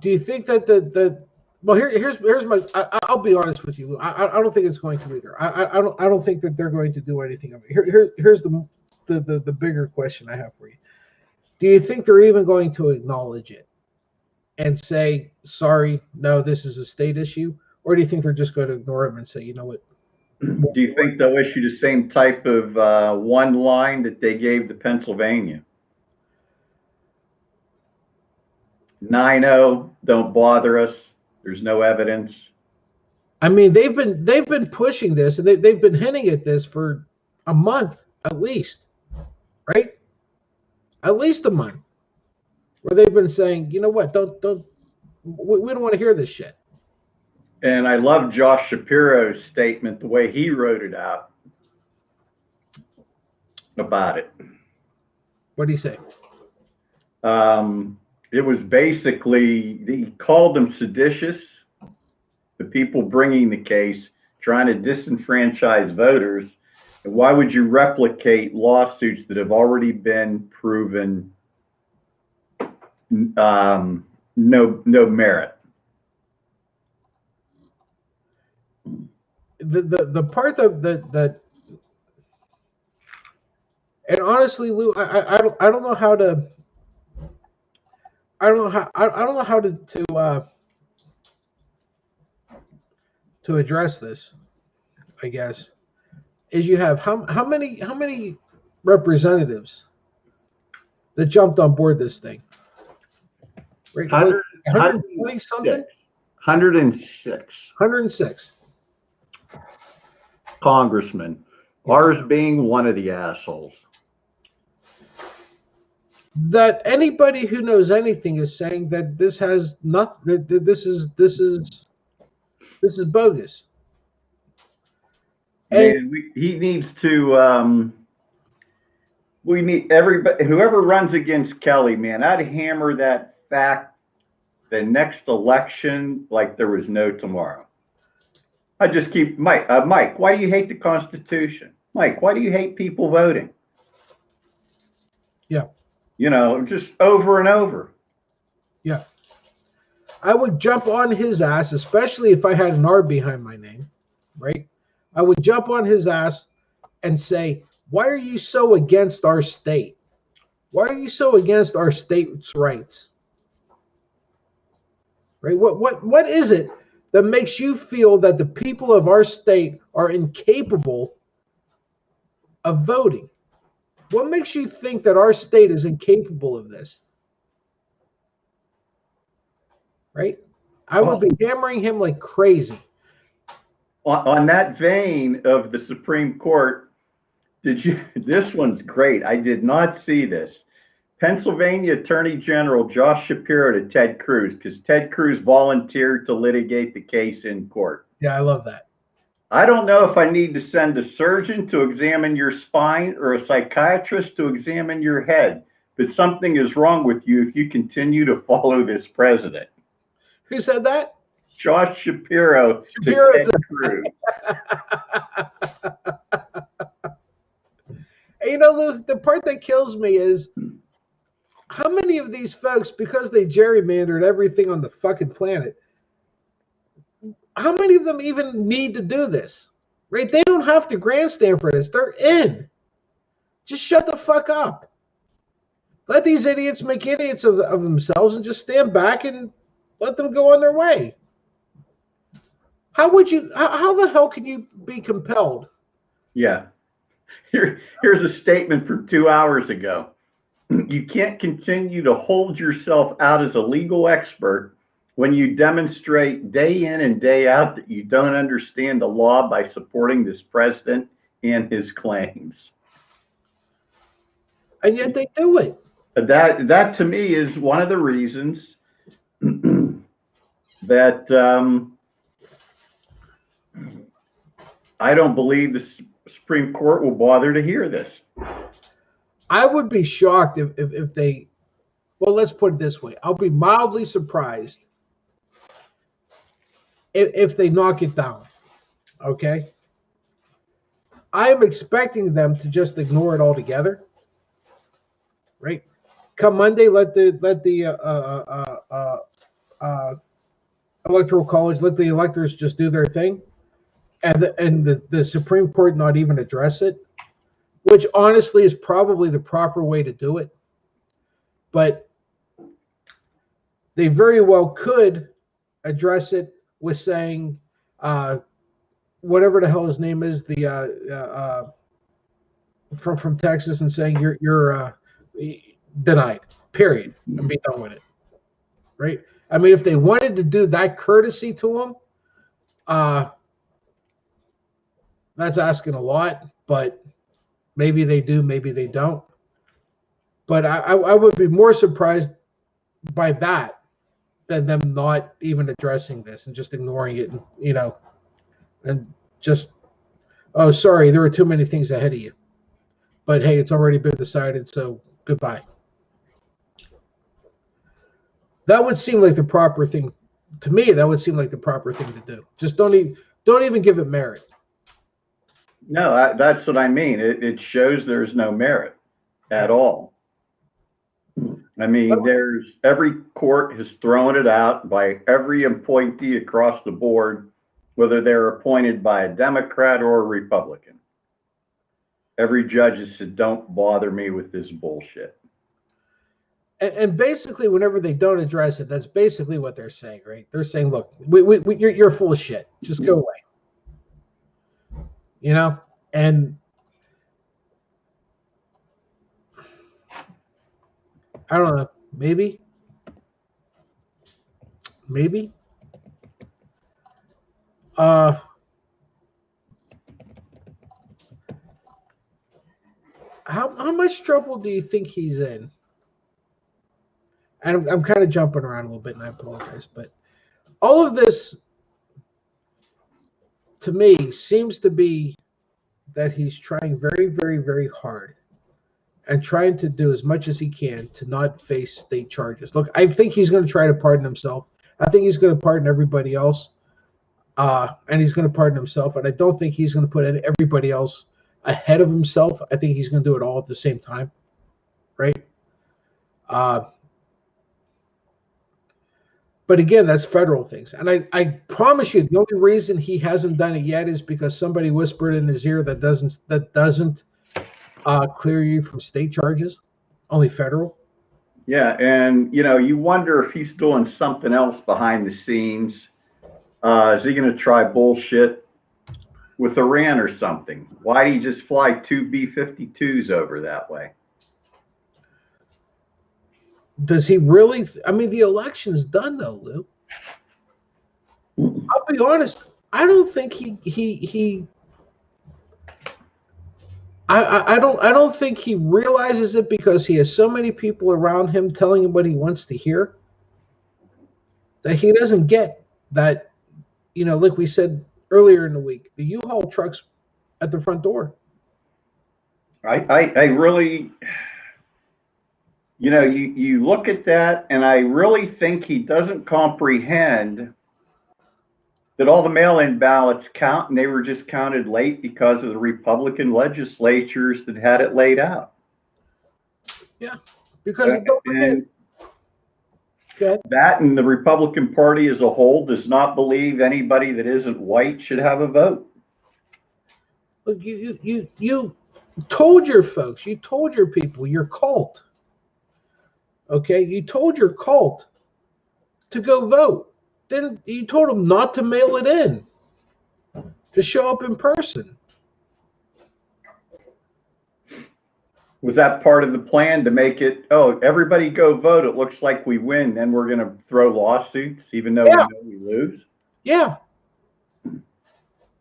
Do you think that well, here's my. I'll be honest with you, Lou. I don't think it's going to either. I don't think that they're going to do anything of it. Here's the bigger question I have for you. Do you think they're even going to acknowledge it and say, sorry, no, this is a state issue? Or do you think they're just going to ignore them and say, you know what?
Do you think they'll issue the same type of one line that they gave to Pennsylvania? 9-0, don't bother us. There's no evidence.
I mean, they've been pushing this, and they've been hinting at this for a month at least, right? at least a month, where they've been saying, you know what, we don't want to hear this shit.
And I love Josh Shapiro's statement, the way he wrote it out about it.
What do you say?
It was basically, he called them seditious, the people bringing the case, trying to disenfranchise voters. And why would you replicate lawsuits that have already been proven no merit?
The part that and honestly, Lou, I don't know how to to address this, I guess, is you have how many representatives that jumped on board this thing? Right? 120 something?
106
106.
congressmen, ours being one of the assholes.
That anybody who knows anything is saying that this has nothing. This is bogus. And
Man, he needs to. We need everybody, whoever runs against Kelly, man. I'd hammer that fact the next election like there was no tomorrow. I just keep Mike. Mike, why do you hate the Constitution? Mike, why do you hate people voting?
yeah,
You know, just over and over.
yeah. I would jump on his ass, especially if I had an R behind my name, right? I would jump on his ass and say, why are you so against our state? Why are you so against our state's rights? Right? What is it that makes you feel that the people of our state are incapable of voting? What makes you think that our state is incapable of this? Right? I would be hammering him like crazy.
On that vein of the Supreme Court, this one's great. I did not see this. Pennsylvania Attorney General Josh Shapiro to Ted Cruz, because Ted Cruz volunteered to litigate the case in court.
Yeah, I love that.
I don't know if I need to send a surgeon to examine your spine or a psychiatrist to examine your head, but something is wrong with you if you continue to follow this president.
Who said that?
Josh Shapiro to Ted Cruz.
And you know, Lou, the part that kills me is how many of these folks, because they gerrymandered everything on the fucking planet, how many of them even need to do this? Right? They don't have to grandstand for this. They're in. Just shut the fuck up. Let these idiots make idiots of themselves and just stand back and let them go on their way. How the hell can you be compelled?
Yeah. Here's a statement from 2 hours ago. You can't continue to hold yourself out as a legal expert when you demonstrate day in and day out that you don't understand the law by supporting this president and his claims.
And yet they do it.
That to me is one of the reasons that I don't believe the Supreme Court will bother to hear this.
I would be shocked if they, well, let's put it this way. I'll be mildly surprised if they knock it down. Okay? I am expecting them to just ignore it altogether. Right? Come Monday, let the Electoral College, let the electors just do their thing, and the Supreme Court not even address it, which honestly is probably the proper way to do it. But they very well could address it with saying, whatever the hell his name is, the from Texas, and saying you're denied, period, and be done with it. Right? I mean, if they wanted to do that courtesy to him, that's asking a lot, but maybe they do, maybe they don't. But I would be more surprised by that than them not even addressing this and just ignoring it, and, and just, oh, sorry, there were too many things ahead of you. But hey, it's already been decided, so goodbye. That would seem like the proper thing to me. That would seem like the proper thing to do. Just don't even give it merit.
No, that's what I mean. It shows there's no merit at all. I mean, every court has thrown it out by every appointee across the board, whether they're appointed by a Democrat or a Republican. Every judge has said, don't bother me with this bullshit.
And basically, whenever they don't address it, that's basically what they're saying, right? They're saying, look, you're full of shit. Just go away. And I don't know, maybe. How much trouble do you think he's in? And I'm kind of jumping around a little bit, and I apologize, but all of this, to me, seems to be that he's trying very, very, very hard and trying to do as much as he can to not face state charges. Look, I think he's going to try to pardon himself. I think he's going to pardon everybody else, and he's going to pardon himself. And I don't think he's going to put everybody else ahead of himself. I think he's going to do it all at the same time, right? But again, that's federal things. And I promise you, the only reason he hasn't done it yet is because somebody whispered in his ear that doesn't clear you from state charges, only federal.
Yeah, and you wonder if he's doing something else behind the scenes. Is he going to try bullshit with Iran or something? Why did he just fly 2 B-52s over that way?
Does he really? I mean, the election's done though, Lou. I'll be honest. I don't think I don't think he realizes it because he has so many people around him telling him what he wants to hear that he doesn't get that, like we said earlier in the week, the U-Haul trucks at the front door.
I really, you look at that, and I really think he doesn't comprehend that all the mail-in ballots count, and they were just counted late because of the Republican legislatures that had it laid out.
Yeah, because don't forget,
that and the Republican Party as a whole does not believe anybody that isn't white should have a vote.
Look, you told your folks, you told your people, your cult. Okay, you told your cult to go vote. Then you told them not to mail it in, to show up in person.
Was that part of the plan to make it, oh, everybody go vote, it looks like we win, then we're going to throw lawsuits even though we know we lose?
Yeah.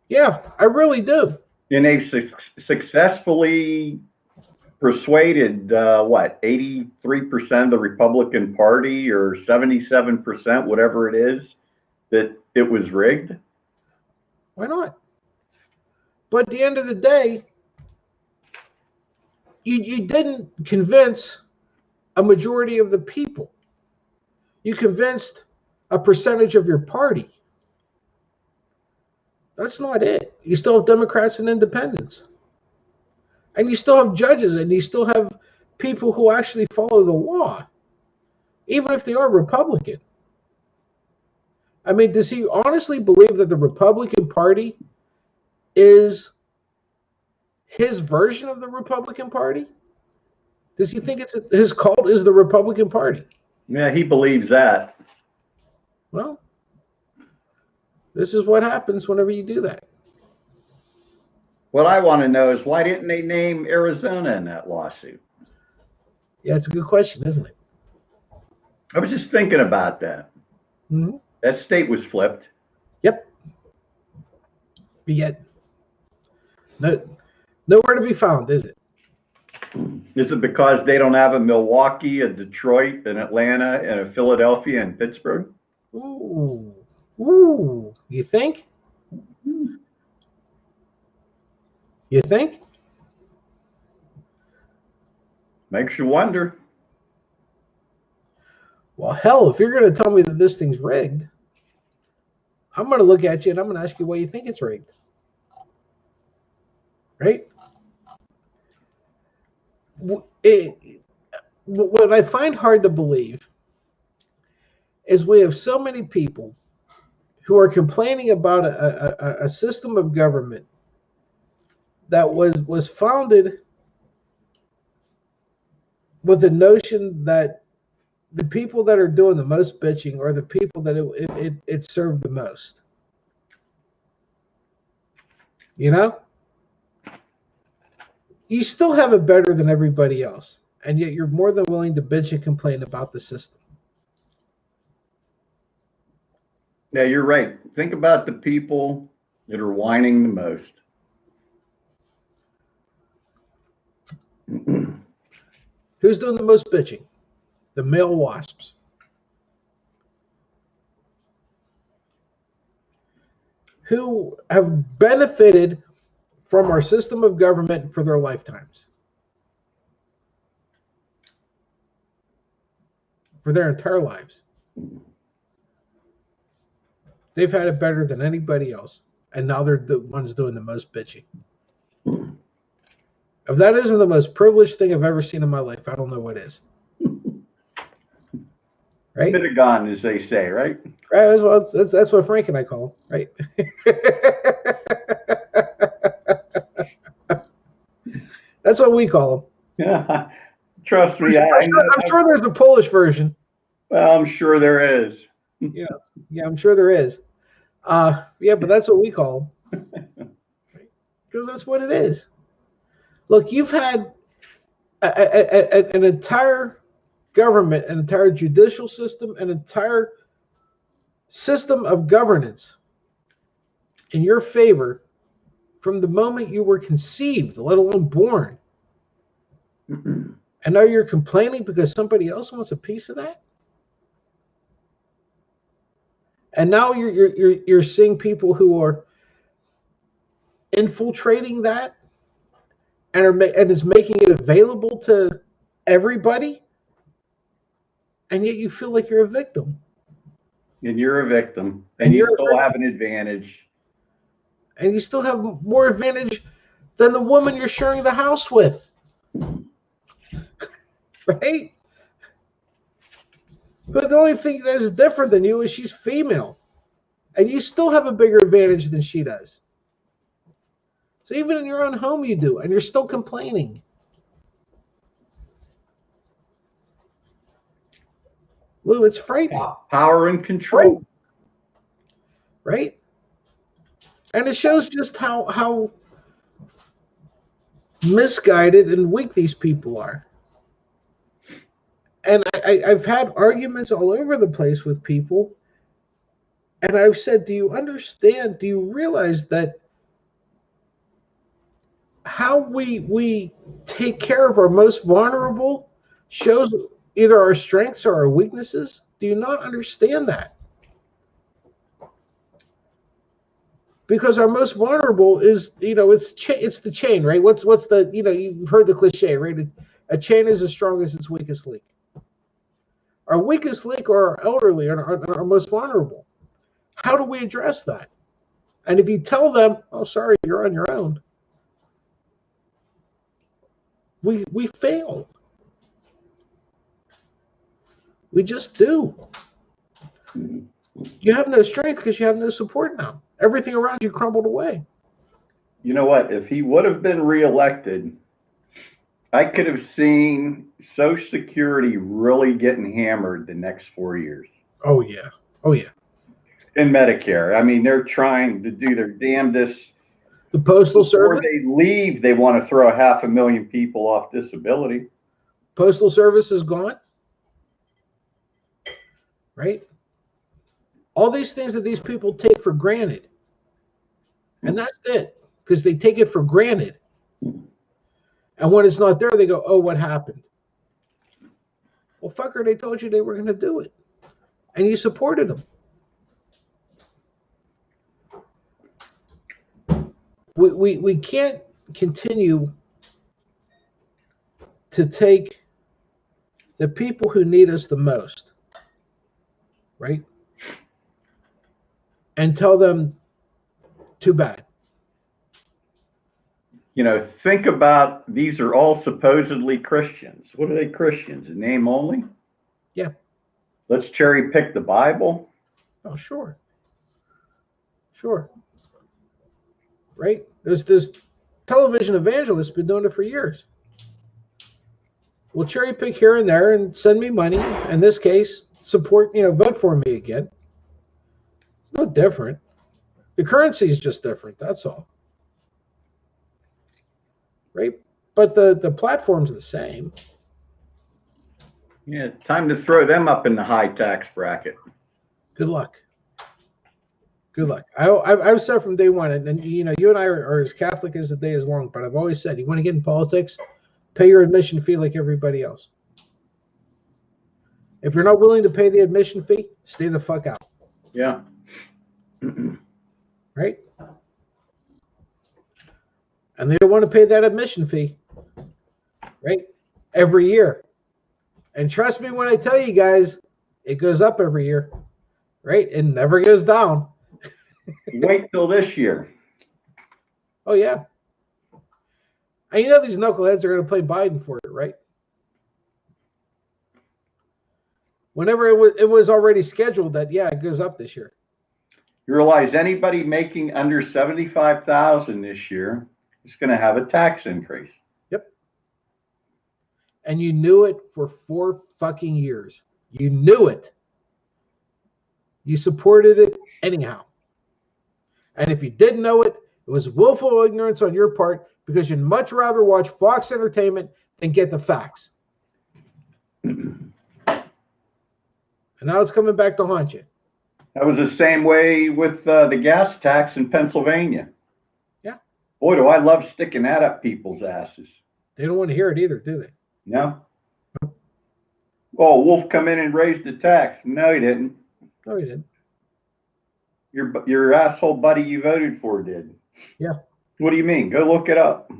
Yeah, I really do.
And they've successfully persuaded, 83% of the Republican Party or 77%, whatever it is, that it was rigged?
Why not? But at the end of the day, you didn't convince a majority of the people. You convinced a percentage of your party. That's not it. You still have Democrats and independents. And you still have judges, and you still have people who actually follow the law, even if they are Republican. I mean, does he honestly believe that the Republican Party is his version of the Republican Party? Does he think his cult is the Republican Party?
Yeah, he believes that.
Well, this is what happens whenever you do that.
What I want to know is why didn't they name Arizona in that lawsuit?
Yeah, it's a good question, isn't it?
I was just thinking about that.
Mm-hmm.
That state was flipped.
Yep. But yet, nowhere to be found, is it?
Is it because they don't have a Milwaukee, a Detroit, an Atlanta, and a Philadelphia and Pittsburgh?
Ooh, ooh. You think? You think?
Makes you wonder.
Well, hell, if you're going to tell me that this thing's rigged, I'm going to look at you and I'm going to ask you why you think it's rigged. Right? What I find hard to believe is we have so many people who are complaining about a system of government that was founded with the notion that the people that are doing the most bitching are the people that it served the most. You know? You still have it better than everybody else, and yet you're more than willing to bitch and complain about the system.
Yeah, you're right. Think about the people that are whining the most.
Who's doing the most bitching? The male wasps. Who have benefited from our system of government for their lifetimes. For their entire lives. They've had it better than anybody else. And now they're the ones doing the most bitching. If that isn't the most privileged thing I've ever seen in my life, I don't know what is. Right?
Pentagon, as they say, right?
Right. That's what Frank and I call him, right? That's what we call him.
Yeah, trust me.
I'm sure there's a Polish version.
Well, I'm sure there is.
Yeah, I'm sure there is. Yeah, but that's what we call them. Because that's what it is. Look, you've had an entire government, an entire judicial system, an entire system of governance in your favor from the moment you were conceived, let alone born. And now you're complaining because somebody else wants a piece of that? And now you're seeing people who are infiltrating that and is making it available to everybody, and yet you feel like you're a victim.
And you're a victim, and you still have an advantage.
And you still have more advantage than the woman you're sharing the house with. Right? But the only thing that is different than you is she's female. And you still have a bigger advantage than she does. So even in your own home you do, and you're still complaining. Lou, it's frightening.
Power and control.
Right? And it shows just how misguided and weak these people are. And I've had arguments all over the place with people. And I've said, do you understand? Do you realize that how we take care of our most vulnerable shows either our strengths or our weaknesses? Do you not understand that? Because our most vulnerable is, it's the chain, right? What's the, you've heard the cliche, right? A chain is as strong as its weakest link. Our weakest link are our elderly and our most vulnerable. How do we address that? And if you tell them, oh, sorry, you're on your own, we fail. We just do. You have no strength because you have no support now. Everything around you crumbled away.
You know what? If he would have been reelected, I could have seen Social Security really getting hammered the next 4 years.
Oh, yeah. Oh, yeah.
In Medicare. I mean, they're trying to do their damnedest.
The Postal Service?
Before they leave, they want to throw 500,000 people off disability.
Postal Service is gone. Right? All these things that these people take for granted. And that's it. Because they take it for granted. And when it's not there, they go, oh, what happened? Well, fucker, they told you they were going to do it. And you supported them. We can't continue to take the people who need us the most, right? And tell them, too bad.
You know, think about, these are all supposedly Christians. What are they Christians? In name only?
Yeah.
Let's cherry pick the Bible.
Oh, sure. Sure. Right? There's television evangelists been doing it for years. We'll cherry pick here and there and send me money. In this case, support, vote for me again. It's no different. The currency is just different. That's all. Right? But the platform's the same.
Yeah, time to throw them up in the high tax bracket.
Good luck. Good luck. I've said from day one, and you and I are as Catholic as the day is long, but I've always said, you want to get in politics, pay your admission fee like everybody else. If you're not willing to pay the admission fee, stay the fuck out.
Yeah.
Right? And they don't want to pay that admission fee, right? Every year. And trust me when I tell you guys, it goes up every year, right? It never goes down.
Wait till this year.
Oh, yeah. And these knuckleheads are going to play Biden for it, right? Whenever it was already scheduled that, yeah, it goes up this year.
You realize anybody making under $75,000 this year is going to have a tax increase.
Yep. And you knew it for 4 fucking years. You knew it. You supported it anyhow. And if you didn't know it, it was willful ignorance on your part because you'd much rather watch Fox Entertainment than get the facts. And now it's coming back to haunt you.
That was the same way with the gas tax in Pennsylvania.
Yeah.
Boy, do I love sticking that up people's asses.
They don't want to hear it either, do they?
No. Oh, Wolf come in and raised the tax. No, he didn't.
No, he didn't.
Your asshole buddy you voted for did.
Yeah.
What do you mean? Go look it up.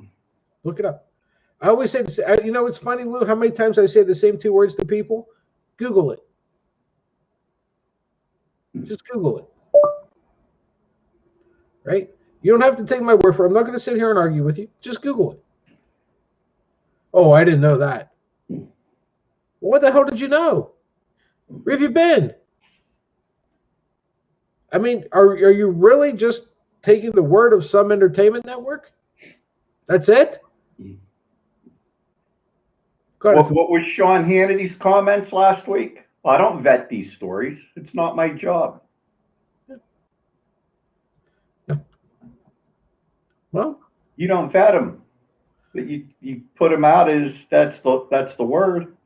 Look it up. I always say, it's funny, Lou, how many times I say the same 2 words to people? Google it. Just Google it. Right? You don't have to take my word for it. I'm not going to sit here and argue with you. Just Google it. Oh, I didn't know that. Well, what the hell did you know? Where have you been? I mean, are you really just taking the word of some entertainment network? That's it? God,
What was Sean Hannity's comments last week? I don't vet these stories. It's not my job.
Well,
you don't vet them, but you put them out as that's the word.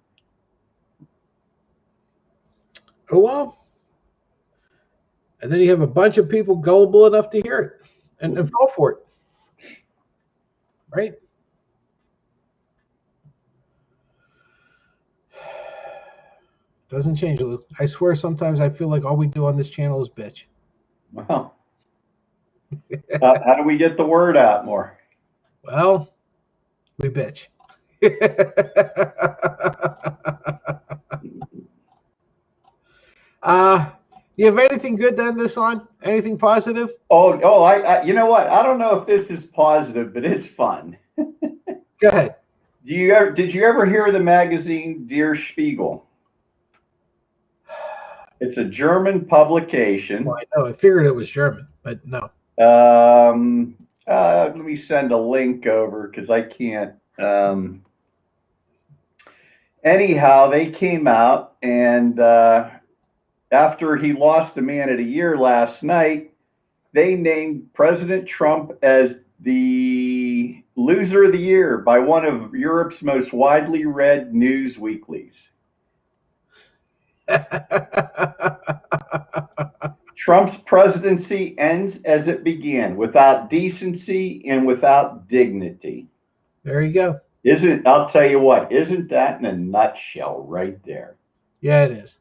Oh well. And then you have a bunch of people gullible enough to hear it and fall for it. Right? Doesn't change, Luke. I swear sometimes I feel like all we do on this channel is bitch.
Well, how do we get the word out more?
Well, we bitch. You have anything good to end this on? Anything positive?
I you know what? I don't know if this is positive, but it's fun.
Go ahead.
Did you ever hear of the magazine Der Spiegel? It's a German publication.
Well, I know. I figured it was German, but no.
Let me send a link over because I can't. Anyhow, they came out and after he lost the Man of the Year last night, they named President Trump as the loser of the year by one of Europe's most widely read news weeklies. Trump's presidency ends as it began, without decency and without dignity.
There you go.
I'll tell you what, isn't that in a nutshell right there?
Yeah, it is.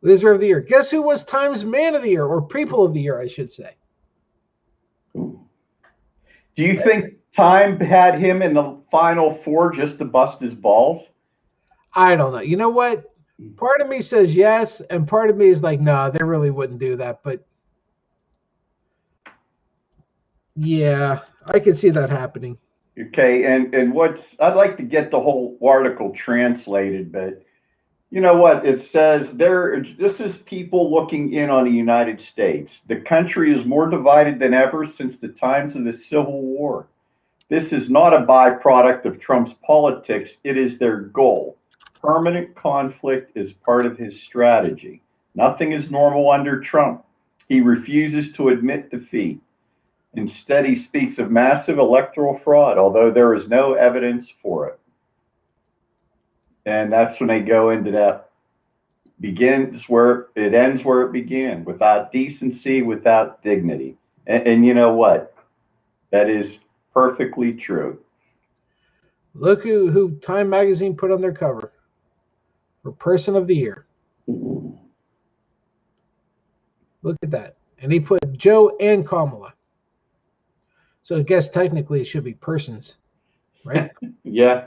Loser of the year. Guess who was Times Man of the Year, or People of the Year, I should say?
Do you think Time had him in the Final Four just to bust his balls?
I don't know. You know what? Part of me says yes, and part of me is like, no, they really wouldn't do that. But yeah, I can see that happening.
Okay, and I'd like to get the whole article translated, but you know what? It says there, this is people looking in on the United States. The country is more divided than ever since the times of the Civil War. This is not a byproduct of Trump's politics, it is their goal. Permanent conflict is part of his strategy. Nothing is normal under Trump. He refuses to admit defeat. Instead, he speaks of massive electoral fraud, although there is no evidence for it. And that's when they go into that begins where it ends where it began, without decency, without dignity. And you know what? That is perfectly true.
Look who Time Magazine put on their cover for Person of the Year. Look at that. And he put Joe and Kamala. So I guess technically it should be persons, right?
Yeah.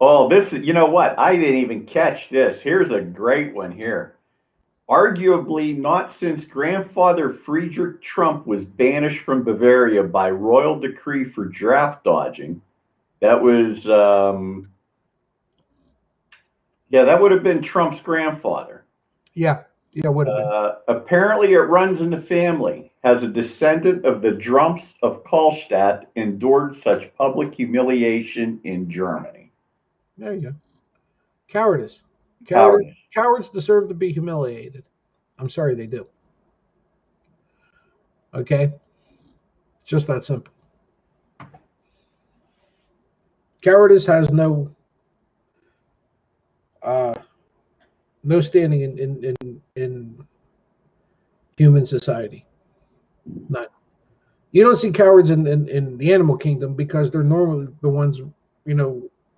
Oh, you know what? I didn't even catch this. Here's a great one here. Arguably not since grandfather Friedrich Trump was banished from Bavaria by royal decree for draft dodging. That was, that would have been Trump's grandfather.
Yeah, would have been.
Apparently, it runs in the family. Has a descendant of the Drumps of Kallstadt endured such public humiliation in Germany?
There you go. Cowardice.
Cowardice.
Cowards deserve to be humiliated. I'm sorry, they do. Okay? It's just that simple. Cowardice has no standing in human society. None. You don't see cowards in the animal kingdom because they're normally the ones,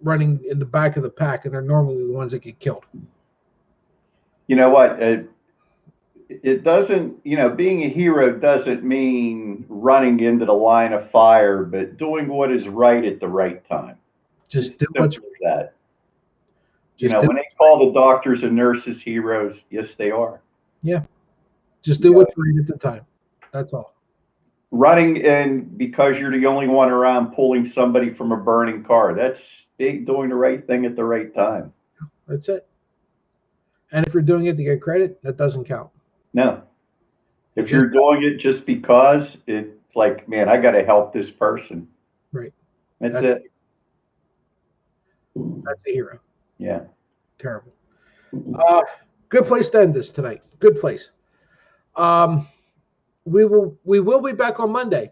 running in the back of the pack, and they're normally the ones that get killed.
You know what? It doesn't, being a hero doesn't mean running into the line of fire, but doing what is right at the right time.
Just do what's
that. When they call the doctors and nurses heroes, yes, they are.
Yeah. Just do what's right at the time. That's all.
Running and because you're the only one around pulling somebody from a burning car, that's doing the right thing at the right time.
That's it. And if you're doing it to get credit, that doesn't count.
No. If you're doing it just because, it's like, man, I got to help this person.
Right.
That's it.
That's a hero.
Yeah.
Terrible. Good place to end this tonight. Good place. We will be back on Monday.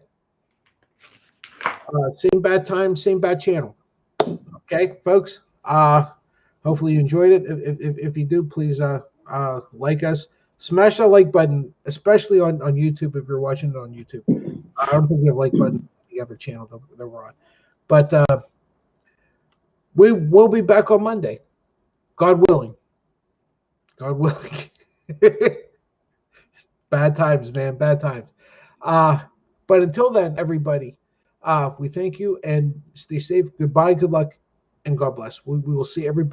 Same bad time, same bad channel. Okay, folks. Hopefully you enjoyed it. If you do, please like us. Smash that like button, especially on YouTube if you're watching it on YouTube. I don't think we have a like button on the other channel that we're on. But we will be back on Monday. God willing. God willing. Bad times, man. Bad times. But until then, everybody, we thank you and stay safe. Goodbye, good luck, and God bless. We will see everybody.